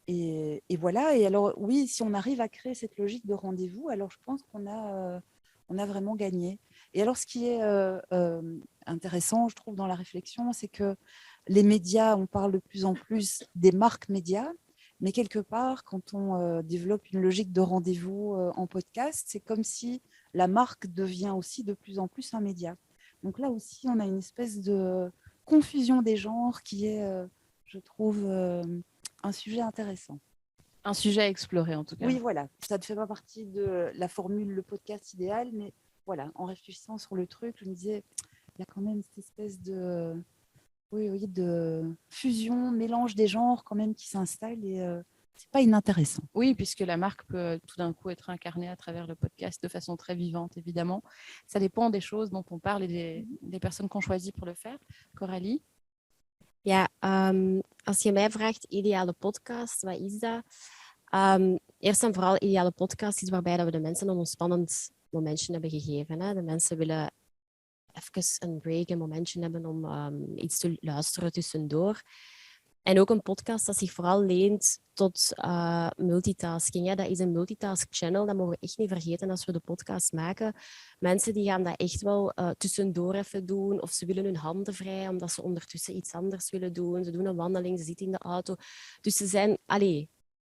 Et voilà. Et alors, oui, si on arrive à créer cette logique de rendez-vous, alors je pense qu'on a vraiment gagné. Et alors, ce qui est intéressant, je trouve, dans la réflexion, c'est que les médias, on parle de plus en plus des marques médias. Mais quelque part, quand on développe une logique de rendez-vous en podcast, c'est comme si la marque devient aussi de plus en plus un média. Donc là aussi, on a une espèce de confusion des genres qui est, je trouve, un sujet intéressant. Un sujet à explorer, en tout cas. Oui, voilà. Ça ne fait pas partie de la formule, le podcast idéal, mais voilà, en réfléchissant sur le truc, je me disais, il y a quand même cette espèce de... Oui, de fusion, mélange des genres quand même qui s'installe et c'est pas inintéressant. Oui, puisque la marque peut tout d'un coup être incarnée à travers le podcast de façon très vivante, évidemment. Ça dépend des choses dont on parle et des personnes qu'on choisit pour le faire. Coralie? Ja, als je mij vraagt, ideale podcast, wat is dat? Eerst en vooral, ideale podcast is waarbij dat we de mensen een ontspannend momentje hebben gegeven. Hè? De mensen willen even een break, een momentje hebben om iets te luisteren tussendoor. En ook een podcast dat zich vooral leent tot multitasking. Hè. Dat is een multitask channel, dat mogen we echt niet vergeten als we de podcast maken. Mensen die gaan dat echt wel tussendoor even doen, of ze willen hun handen vrij, omdat ze ondertussen iets anders willen doen. Ze doen een wandeling, ze zitten in de auto. Dus ze zijn...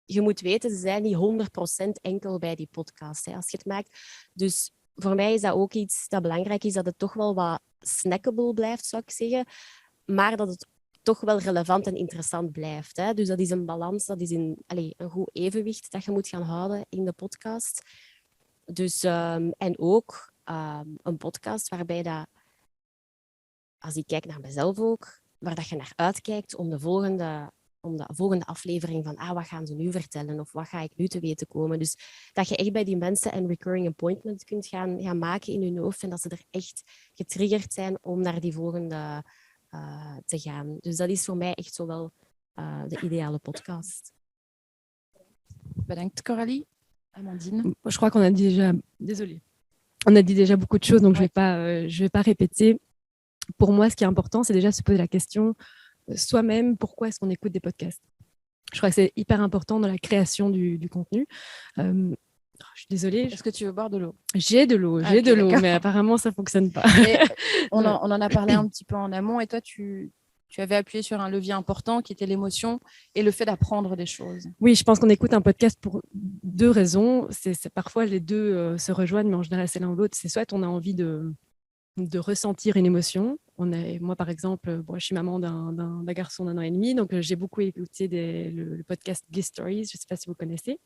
je moet weten, ze zijn niet 100% enkel bij die podcast, hè, als je het maakt. Dus voor mij is dat ook iets dat belangrijk is, dat het toch wel wat snackable blijft, zou ik zeggen. Maar dat het toch wel relevant en interessant blijft. Hè? Dus dat is een balans, dat is een goed evenwicht dat je moet gaan houden in de podcast. Dus, en ook een podcast waarbij dat, als ik kijk naar mezelf ook, waar dat je naar uitkijkt om de volgende aflevering van wat gaan ze nu vertellen of wat ga ik nu te weten komen. Dus dat je echt bij die mensen een recurring appointment kunt gaan maken in hun hoofd en dat ze er echt getriggerd zijn om naar die volgende te gaan. Dus dat is voor mij echt zo wel de ideale podcast. Bedankt Coralie. Amandine. Je crois qu'on a dit déjà, désolée, on a dit déjà beaucoup de choses, donc je vais pas répéter. Pour moi, ce qui est important, c'est déjà se poser la question soi-même, pourquoi est-ce qu'on écoute des podcasts? Je crois que c'est hyper important dans la création du contenu. Je suis désolée. Est-ce que tu veux boire de l'eau? J'ai de l'eau, mais apparemment, ça ne fonctionne pas. On en a parlé un petit peu en amont et toi, tu avais appuyé sur un levier important qui était l'émotion et le fait d'apprendre des choses. Oui, je pense qu'on écoute un podcast pour deux raisons. Parfois, les deux se rejoignent, mais en général, c'est l'un ou l'autre. C'est soit on a envie de ressentir une émotion. Moi, par exemple, je suis maman d'un garçon d'1 an et demi, donc j'ai beaucoup écouté le podcast Gay Stories, je ne sais pas si vous connaissez.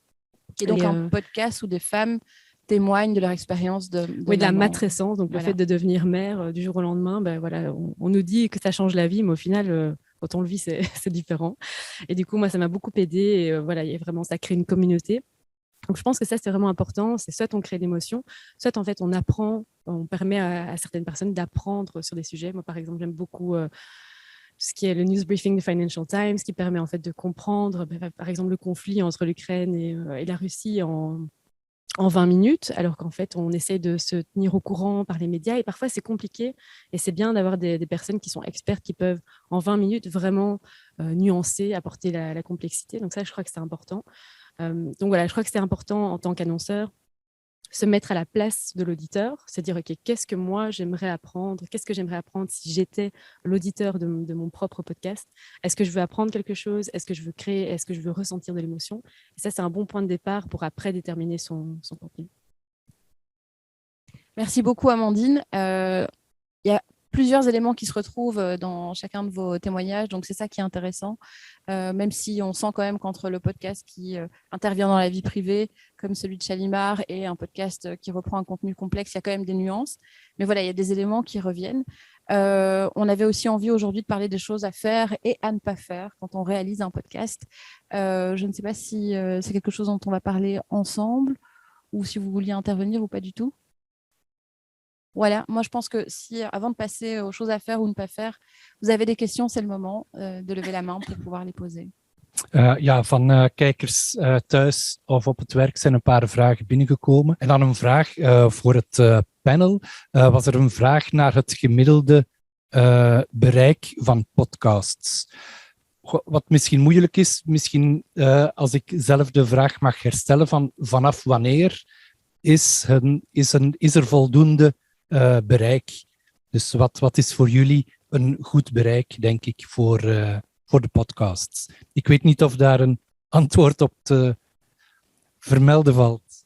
Qui est donc un podcast où des femmes témoignent de leur expérience de la matrescence, donc le fait de devenir mère du jour au lendemain. On nous dit que ça change la vie, mais au final, quand on le vit, c'est différent. Et du coup, moi, ça m'a beaucoup aidée. Et, ça crée une communauté. Donc, je pense que ça, c'est vraiment important. C'est soit on crée d'émotions, soit en fait, on apprend, on permet à certaines personnes d'apprendre sur des sujets. Moi, par exemple, j'aime beaucoup ce qui est le news briefing de Financial Times, qui permet en fait de comprendre, par exemple, le conflit entre l'Ukraine et la Russie en 20 minutes, alors qu'en fait, on essaie de se tenir au courant par les médias. Et parfois, c'est compliqué. Et c'est bien d'avoir des personnes qui sont expertes, qui peuvent, en 20 minutes, vraiment nuancer, apporter la complexité. Donc ça, je crois que c'est important. Donc voilà, je crois que c'est important en tant qu'annonceur, se mettre à la place de l'auditeur, se dire, OK, qu'est-ce que moi j'aimerais apprendre? Qu'est-ce que j'aimerais apprendre si j'étais l'auditeur de mon propre podcast? Est-ce que je veux apprendre quelque chose? Est-ce que je veux créer? Est-ce que je veux ressentir de l'émotion? Et ça, c'est un bon point de départ pour après déterminer son contenu. Merci beaucoup, Amandine. Il y a plusieurs éléments qui se retrouvent dans chacun de vos témoignages, donc c'est ça qui est intéressant, même si on sent quand même qu'entre le podcast qui intervient dans la vie privée, comme celui de Chalimar, et un podcast qui reprend un contenu complexe, il y a quand même des nuances, mais voilà, il y a des éléments qui reviennent. On avait aussi envie aujourd'hui de parler des choses à faire et à ne pas faire quand on réalise un podcast. Je ne sais pas si c'est quelque chose dont on va parler ensemble, ou si vous vouliez intervenir ou pas du tout. Voilà, moi je pense que si avant de passer aux choses à faire ou ne pas faire, vous avez des questions, c'est le moment de lever la main pour pouvoir les poser. Van kijkers thuis of op het werk zijn een paar vragen binnengekomen. En dan een vraag voor het panel. Was er een vraag naar het gemiddelde bereik van podcasts? Wat misschien moeilijk is, als ik zelf de vraag mag herstellen vanaf wanneer is er voldoende bereik. Dus wat is voor jullie een goed bereik, denk ik, voor de podcasts? Ik weet niet of daar een antwoord op te vermelden valt.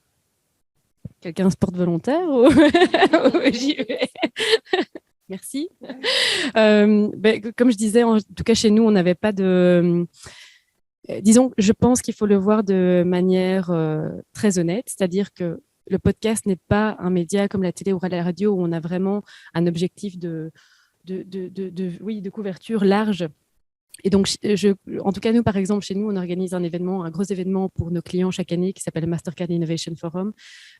Quelqu'un se porte volontaire ou j'y vais? Merci. Comme je disais, en tout cas chez nous, on n'avait pas de... disons, je pense qu'il faut le voir de manière très honnête, c'est-à-dire que le podcast n'est pas un média comme la télé ou la radio où on a vraiment un objectif de couverture large. Et donc, en tout cas, nous, par exemple, chez nous, on organise un gros événement pour nos clients chaque année qui s'appelle le Mastercard Innovation Forum.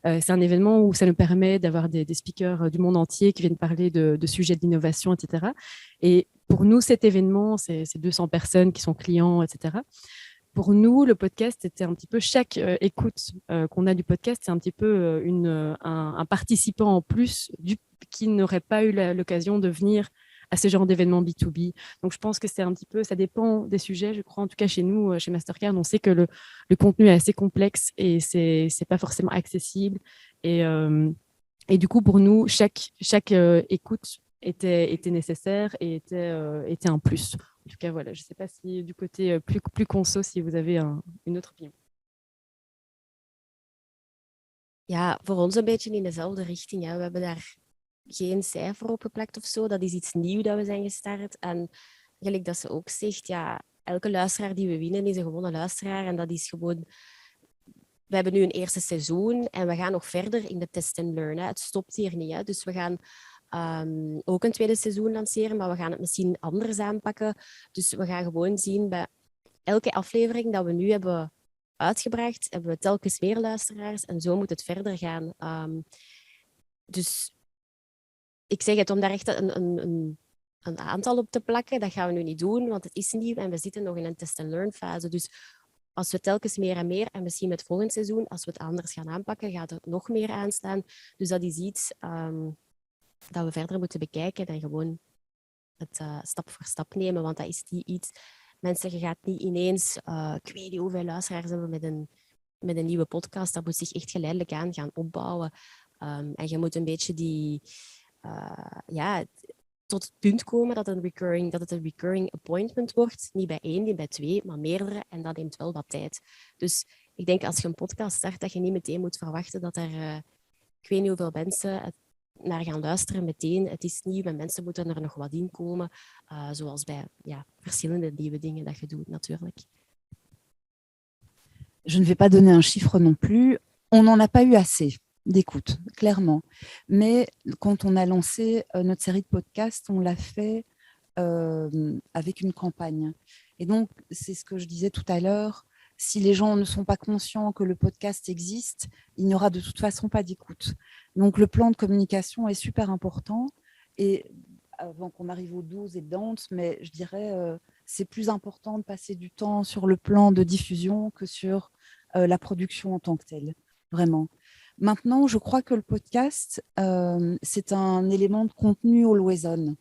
C'est un événement où ça nous permet d'avoir des speakers du monde entier qui viennent parler de sujets d'innovation, etc. Et pour nous, cet événement, c'est 200 personnes qui sont clients, etc. Pour nous, le podcast, c'était un petit peu chaque écoute qu'on a du podcast, c'est un petit peu un participant en plus qui n'aurait pas eu l'occasion de venir à ce genre d'événement B2B. Donc, je pense que c'est un petit peu, ça dépend des sujets. Je crois, en tout cas, chez nous, chez Mastercard, on sait que le contenu est assez complexe et c'est pas forcément accessible. Et du coup, pour nous, chaque écoute était nécessaire et était un plus. En tout cas, voilà, je ne sais pas si du côté plus conso, si vous avez une autre opinion. Ja, voor ons een beetje in dezelfde richting. Hè. We hebben daar geen cijfer op geplakt of zo. Dat is iets nieuws dat we zijn gestart. En gelijk dat ze ook zegt, ja, elke luisteraar die we winnen is een gewone luisteraar. En dat is gewoon... We hebben nu een eerste seizoen en we gaan nog verder in de test and learn. Hè. Het stopt hier niet. Hè. Dus we gaan ook een tweede seizoen lanceren, maar we gaan het misschien anders aanpakken. Dus we gaan gewoon zien bij elke aflevering dat we nu hebben uitgebracht, hebben we telkens meer luisteraars en zo moet het verder gaan. Dus ik zeg het, om daar echt een aantal op te plakken, dat gaan we nu niet doen, want het is nieuw en we zitten nog in een test-and-learn fase. Dus als we telkens meer en misschien met volgend seizoen, als we het anders gaan aanpakken, gaat er nog meer aanstaan. Dus dat is iets dat we verder moeten bekijken en gewoon het stap voor stap nemen, want dat is niet iets... Mensen, je gaat niet ineens, ik weet niet hoeveel luisteraars hebben met een nieuwe podcast. Dat moet zich echt geleidelijk aan gaan opbouwen. En je moet een beetje tot het punt komen dat het een recurring appointment wordt. Niet bij 1, niet bij 2, maar meerdere. En dat neemt wel wat tijd. Dus ik denk als je een podcast start, dat je niet meteen moet verwachten dat er, ik weet niet hoeveel mensen naar gaan luisteren meteen. Het is nieuw en mensen moeten er nog wat in komen. Zoals bij verschillende nieuwe dingen dat je doet, natuurlijk. Je ne vais pas donner un chiffre non plus. On n'en a pas eu assez d'écoute, clairement. Mais quand on a lancé notre série de podcasts, on l'a fait avec une campagne. Et donc, c'est ce que je disais tout à l'heure, si les gens ne sont pas conscients que le podcast existe, il n'y aura de toute façon pas d'écoute. Donc, le plan de communication est super important. Et avant qu'on arrive aux 12 et Dante, mais je dirais c'est plus important de passer du temps sur le plan de diffusion que sur la production en tant que telle, vraiment. Maintenant, je crois que le podcast, c'est un élément de contenu always on.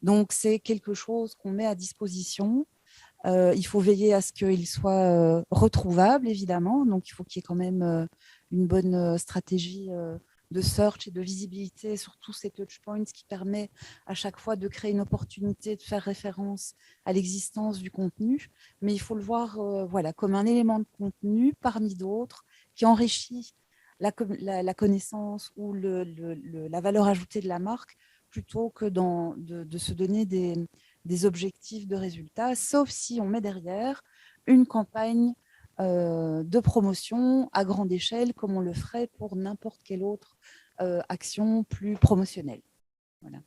Donc, c'est quelque chose qu'on met à disposition. Il faut veiller à ce qu'il soit retrouvable, évidemment. Donc, il faut qu'il y ait quand même une bonne stratégie de search et de visibilité sur tous ces touchpoints qui permet à chaque fois de créer une opportunité de faire référence à l'existence du contenu. Mais il faut le voir comme un élément de contenu parmi d'autres qui enrichit la connaissance ou la valeur ajoutée de la marque plutôt que de se donner des objectifs de résultats, sauf si on met derrière une campagne de promotion à grande échelle, comme on le ferait pour n'importe quelle autre action plus promotionnelle. Voilà.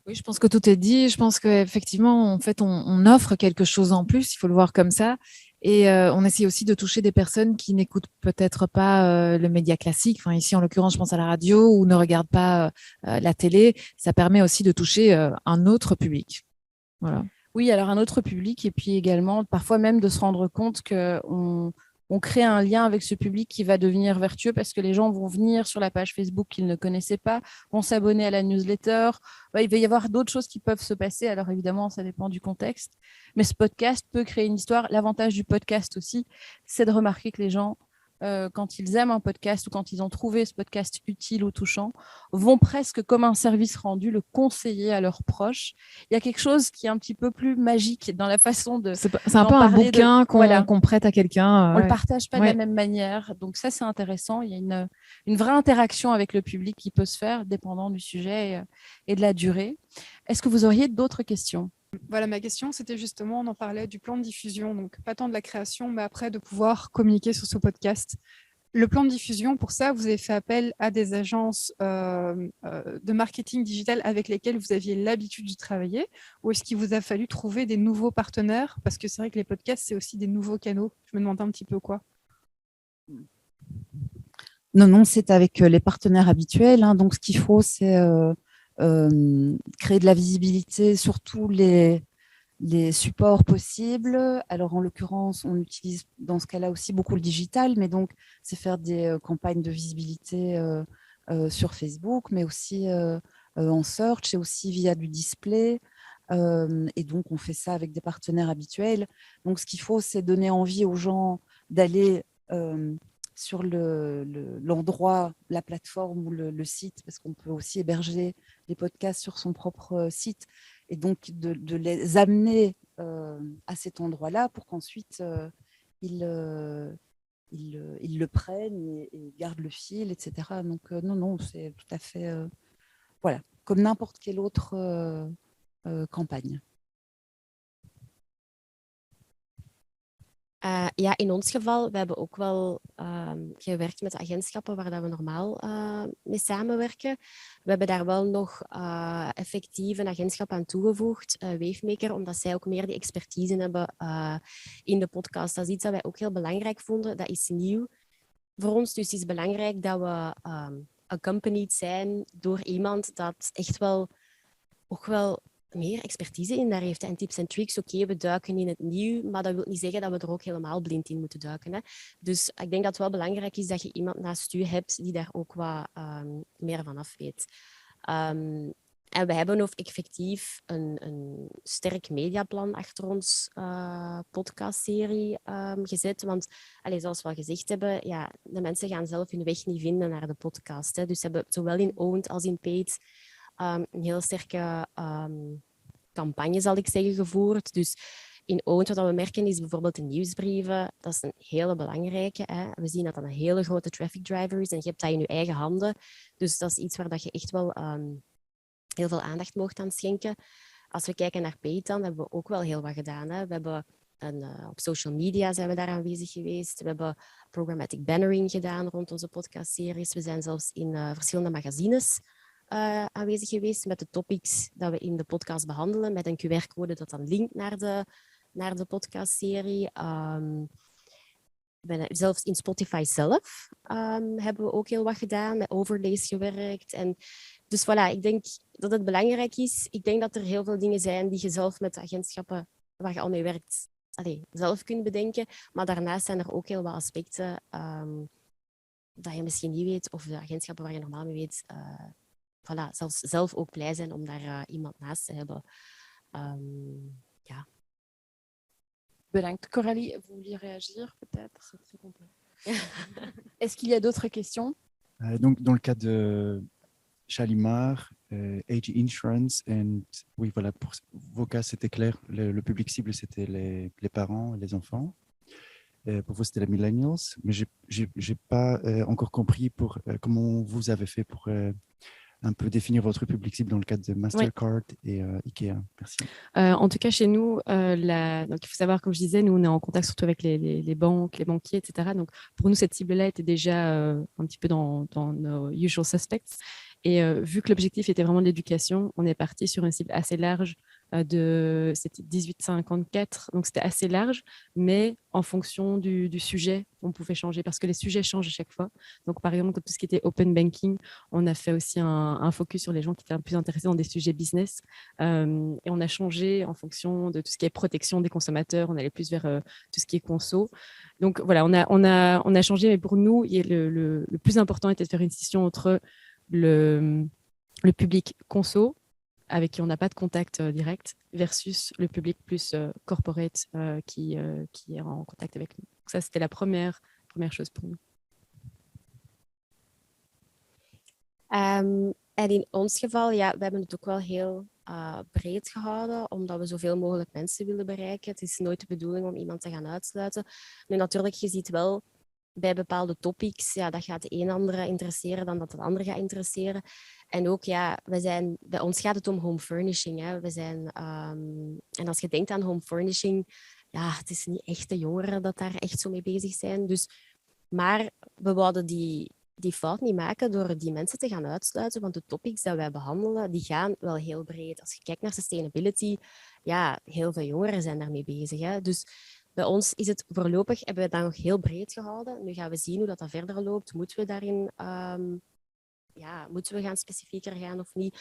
Oui, je pense que tout est dit. Je pense qu'effectivement, en fait, on offre quelque chose en plus, il faut le voir comme ça. Et on essaie aussi de toucher des personnes qui n'écoutent peut-être pas le média classique. Enfin, ici, en l'occurrence, je pense à la radio ou ne regardent pas la télé. Ça permet aussi de toucher un autre public. Voilà. Oui, alors un autre public et puis également parfois même de se rendre compte qu'on crée un lien avec ce public qui va devenir vertueux parce que les gens vont venir sur la page Facebook qu'ils ne connaissaient pas, vont s'abonner à la newsletter. Il va y avoir d'autres choses qui peuvent se passer. Alors évidemment, ça dépend du contexte. Mais ce podcast peut créer une histoire. L'avantage du podcast aussi, c'est de remarquer que les gens, quand ils aiment un podcast ou quand ils ont trouvé ce podcast utile ou touchant, vont presque comme un service rendu le conseiller à leurs proches. Il y a quelque chose qui est un petit peu plus magique dans la façon de... C'est un peu un bouquin qu'on prête à quelqu'un. On ne le partage pas de la même manière. Donc ça, c'est intéressant. Il y a une vraie interaction avec le public qui peut se faire dépendant du sujet et de la durée. Est-ce que vous auriez d'autres questions ? Voilà, ma question, c'était justement, on en parlait du plan de diffusion, donc pas tant de la création, mais après de pouvoir communiquer sur ce podcast. Le plan de diffusion, pour ça, vous avez fait appel à des agences de marketing digital avec lesquelles vous aviez l'habitude de travailler, ou est-ce qu'il vous a fallu trouver des nouveaux partenaires ? Parce que c'est vrai que les podcasts, c'est aussi des nouveaux canaux. Je me demande un petit peu quoi. Non, c'est avec les partenaires habituels. Donc, ce qu'il faut, c'est... créer de la visibilité sur tous les supports possibles. Alors, en l'occurrence, on utilise dans ce cas-là aussi beaucoup le digital, mais donc, c'est faire des campagnes de visibilité sur Facebook, mais aussi en search et aussi via du display. Et donc, on fait ça avec des partenaires habituels. Donc, ce qu'il faut, c'est donner envie aux gens d'aller sur l'endroit, la plateforme ou le site, parce qu'on peut aussi héberger les podcasts sur son propre site, et donc de les amener à cet endroit-là pour qu'ensuite ils le prennent et gardent le fil, etc. Donc non, c'est tout à fait comme n'importe quelle autre campagne. Ja, in ons geval, we hebben ook wel gewerkt met agentschappen waar dat we normaal mee samenwerken. We hebben daar wel nog effectief een agentschap aan toegevoegd, Wavemaker, omdat zij ook meer die expertise hebben in de podcast. Dat is iets dat wij ook heel belangrijk vonden. Dat is nieuw voor ons, dus het is belangrijk dat we accompanied zijn door iemand dat echt wel ook wel meer expertise in daar heeft en tips en tricks. Oké, we duiken in het nieuw, maar dat wil niet zeggen dat we er ook helemaal blind in moeten duiken. Hè. Dus ik denk dat het wel belangrijk is dat je iemand naast je hebt die daar ook wat meer van af weet. En we hebben ook effectief een sterk mediaplan achter ons podcastserie gezet. Want, zoals we al gezegd hebben, ja, de mensen gaan zelf hun weg niet vinden naar de podcast. Hè. Dus ze hebben zowel in owned als in paid een heel sterke campagne, zal ik zeggen, gevoerd. Dus in owned, wat we merken, is bijvoorbeeld de nieuwsbrieven. Dat is een hele belangrijke. Hè. We zien dat dat een hele grote traffic driver is en je hebt dat in je eigen handen. Dus dat is iets waar dat je echt wel heel veel aandacht mocht aan schenken. Als we kijken naar paid, dan hebben we ook wel heel wat gedaan. Hè. We hebben op social media zijn we daar aanwezig geweest. We hebben programmatic bannering gedaan rond onze podcastseries. We zijn zelfs in verschillende magazines aanwezig geweest met de topics dat we in de podcast behandelen, met een QR-code dat dan linkt naar de podcastserie. Zelfs in Spotify zelf hebben we ook heel wat gedaan, met overlays gewerkt. En dus voilà, ik denk dat het belangrijk is. Ik denk dat er heel veel dingen zijn die je zelf met de agentschappen waar je al mee werkt, zelf kunt bedenken. Maar daarnaast zijn er ook heel wat aspecten dat je misschien niet weet, of de agentschappen waar je normaal mee weet, voilà, zelf ook blij zijn om daar iemand naast te hebben. Ja. Bedankt. Coralie, vous vouliez réagir peut-être? Est-ce qu'il y a d'autres questions? Donc, dans le cas de Shalimar, AG Insurance, oui, voilà, pour vos cas, c'était clair. Le public cible, c'était les parents et les enfants. Pour vous, c'était les millennials. Mais je n'ai pas encore compris comment vous avez fait pour un peu définir votre public cible dans le cadre de Mastercard et Ikea. Merci. En tout cas, chez nous, donc, il faut savoir, comme je disais, nous, on est en contact surtout avec les banques, les banquiers, etc. Donc, pour nous, cette cible-là était déjà un petit peu dans nos usual suspects. Et vu que l'objectif était vraiment de l'éducation, on est parti sur une cible assez large c'était 18-54, donc c'était assez large, mais en fonction du sujet, on pouvait changer parce que les sujets changent à chaque fois. Donc, par exemple, tout ce qui était open banking, on a fait aussi un focus sur les gens qui étaient un peu plus intéressés dans des sujets business. Et on a changé en fonction de tout ce qui est protection des consommateurs. On allait plus vers tout ce qui est conso. Donc, voilà, on a changé, mais pour nous, le plus important était de faire une distinction entre le public conso, avec qui on n'a pas de contact direct, versus le public plus corporate qui est en contact avec nous. Donc ça, c'était la première chose pour nous. En in ons geval, ja, we hebben het ook wel heel breed gehouden, omdat we zoveel mogelijk mensen willen bereiken. Het is nooit de bedoeling om iemand te gaan uitsluiten. Nu, natuurlijk, je ziet wel bij bepaalde topics, ja, dat gaat de een andere interesseren dan dat de andere gaat interesseren. En ook, ja, bij ons gaat het om home furnishing. Hè. En als je denkt aan home furnishing, ja, het is niet echt de jongeren dat daar echt zo mee bezig zijn. Dus, maar we wouden die fout niet maken door die mensen te gaan uitsluiten, want de topics die wij behandelen, die gaan wel heel breed. Als je kijkt naar sustainability, ja, heel veel jongeren zijn daarmee bezig. Hè. Dus bij ons is het voorlopig, hebben we dat nog heel breed gehouden. Nu gaan we zien hoe dat verder loopt. Moeten we daarin moeten we gaan specifieker gaan of niet?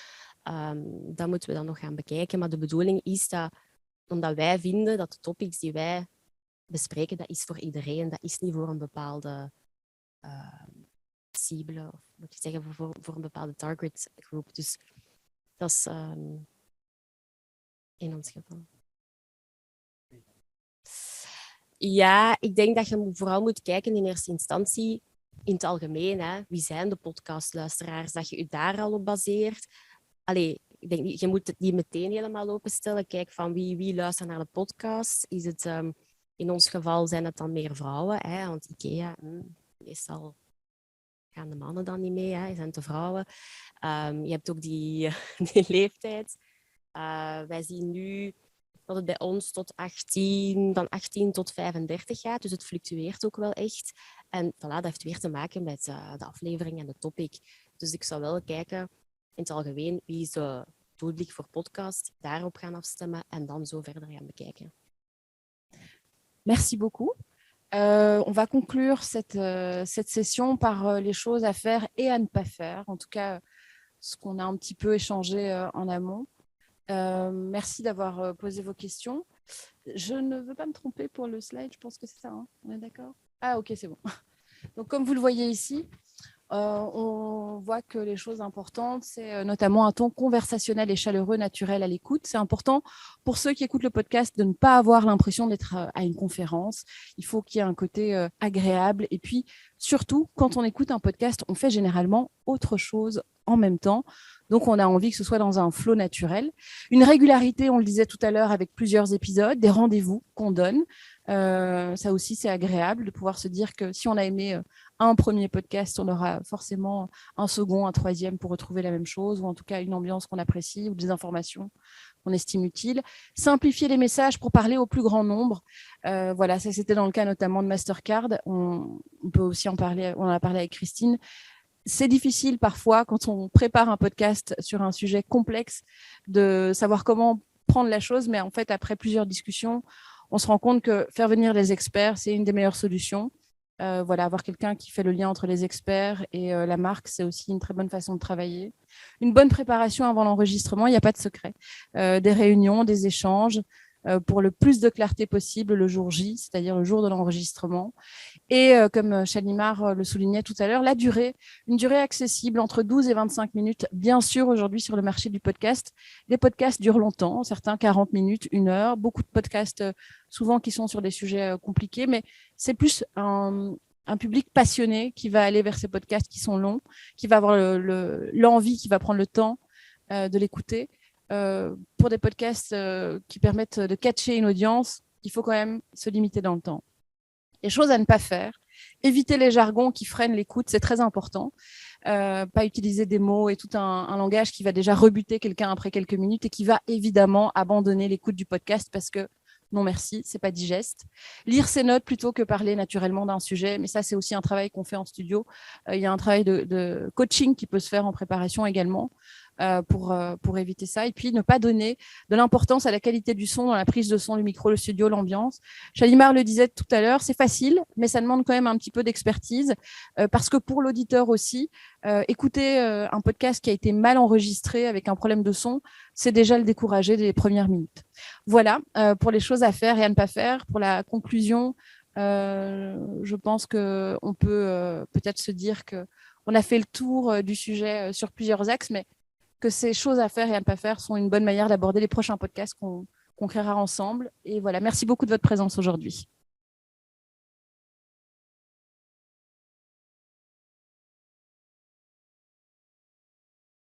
Dat moeten we dan nog gaan bekijken. Maar de bedoeling is dat, omdat wij vinden dat de topics die wij bespreken, dat is voor iedereen. Dat is niet voor een bepaalde cible, of moet je zeggen, voor een bepaalde target groep. Dus dat is in ons geval. Ja, ik denk dat je vooral moet kijken in eerste instantie in het algemeen. Hè. Wie zijn de podcastluisteraars? Dat je je daar al op baseert. Ik denk niet, je moet het niet meteen helemaal openstellen. Kijk van wie luistert naar de podcast. Is het, in ons geval zijn het dan meer vrouwen. Hè? Want Ikea, meestal gaan de mannen dan niet mee. Hè? Zijn het de vrouwen. Je hebt ook die leeftijd. Wij zien nu dat het bij ons tot 18, van 18 tot 35 gaat. Dus het fluctueert ook wel echt. En voilà, dat heeft weer te maken met de aflevering en de topic. Dus ik zou wel kijken, in het algemeen, wie is doelwit voor podcast, daarop gaan afstemmen en dan zo verder gaan bekijken. Merci beaucoup. On va conclure cette session par les choses à faire et à ne pas faire. En tout cas, ce qu'on a un petit peu échangé en amont. Merci d'avoir posé vos questions. Je ne veux pas me tromper pour le slide, je pense que c'est ça, hein. On est d'accord? Ah ok, c'est bon. Donc comme vous le voyez ici, on voit que les choses importantes, c'est notamment un ton conversationnel et chaleureux, naturel à l'écoute. C'est important pour ceux qui écoutent le podcast de ne pas avoir l'impression d'être à une conférence. Il faut qu'il y ait un côté agréable. Et puis, surtout, quand on écoute un podcast, on fait généralement autre chose en même temps. Donc, on a envie que ce soit dans un flow naturel. Une régularité, on le disait tout à l'heure, avec plusieurs épisodes, des rendez-vous qu'on donne. Ça aussi, c'est agréable de pouvoir se dire que si on a aimé un premier podcast, on aura forcément un second, un troisième pour retrouver la même chose, ou en tout cas une ambiance qu'on apprécie, ou des informations qu'on estime utiles. Simplifier les messages pour parler au plus grand nombre. Voilà, ça c'était dans le cas notamment de Mastercard. On peut aussi en parler, on en a parlé avec Christine. C'est difficile parfois, quand on prépare un podcast sur un sujet complexe, de savoir comment prendre la chose, mais en fait, après plusieurs discussions, on se rend compte que faire venir les experts, c'est une des meilleures solutions. Voilà, avoir quelqu'un qui fait le lien entre les experts et la marque, c'est aussi une très bonne façon de travailler. Une bonne préparation avant l'enregistrement, il n'y a pas de secret. Des réunions, des échanges, pour le plus de clarté possible le jour J, c'est-à-dire le jour de l'enregistrement. Et comme Shalimar le soulignait tout à l'heure, la durée, une durée accessible entre 12 et 25 minutes. Bien sûr, aujourd'hui, sur le marché du podcast, les podcasts durent longtemps, certains 40 minutes, 1 heure, beaucoup de podcasts souvent qui sont sur des sujets compliqués, mais c'est plus un public passionné qui va aller vers ces podcasts qui sont longs, qui va avoir l'envie, qui va prendre le temps de l'écouter. Pour des podcasts qui permettent de catcher une audience, il faut quand même se limiter dans le temps. Les choses à ne pas faire, éviter les jargons qui freinent l'écoute, c'est très important. Pas utiliser des mots et tout un langage qui va déjà rebuter quelqu'un après quelques minutes et qui va évidemment abandonner l'écoute du podcast parce que non merci, c'est pas digeste. Lire ses notes plutôt que parler naturellement d'un sujet, mais ça c'est aussi un travail qu'on fait en studio. Il y a un travail de coaching qui peut se faire en préparation également. Pour éviter ça, et puis ne pas donner de l'importance à la qualité du son dans la prise de son, le micro, le studio, l'ambiance. Shalimar le disait tout à l'heure, c'est facile, mais ça demande quand même un petit peu d'expertise, parce que pour l'auditeur aussi, écouter un podcast qui a été mal enregistré avec un problème de son, c'est déjà le décourager dès les premières minutes. Voilà, pour les choses à faire et à ne pas faire. Pour la conclusion, je pense qu'on peut peut-être se dire qu'on a fait le tour du sujet sur plusieurs axes, mais que ces choses à faire et à ne pas faire sont une bonne manière d'aborder les prochains podcasts qu'on créera ensemble. Et voilà, merci beaucoup de votre présence aujourd'hui.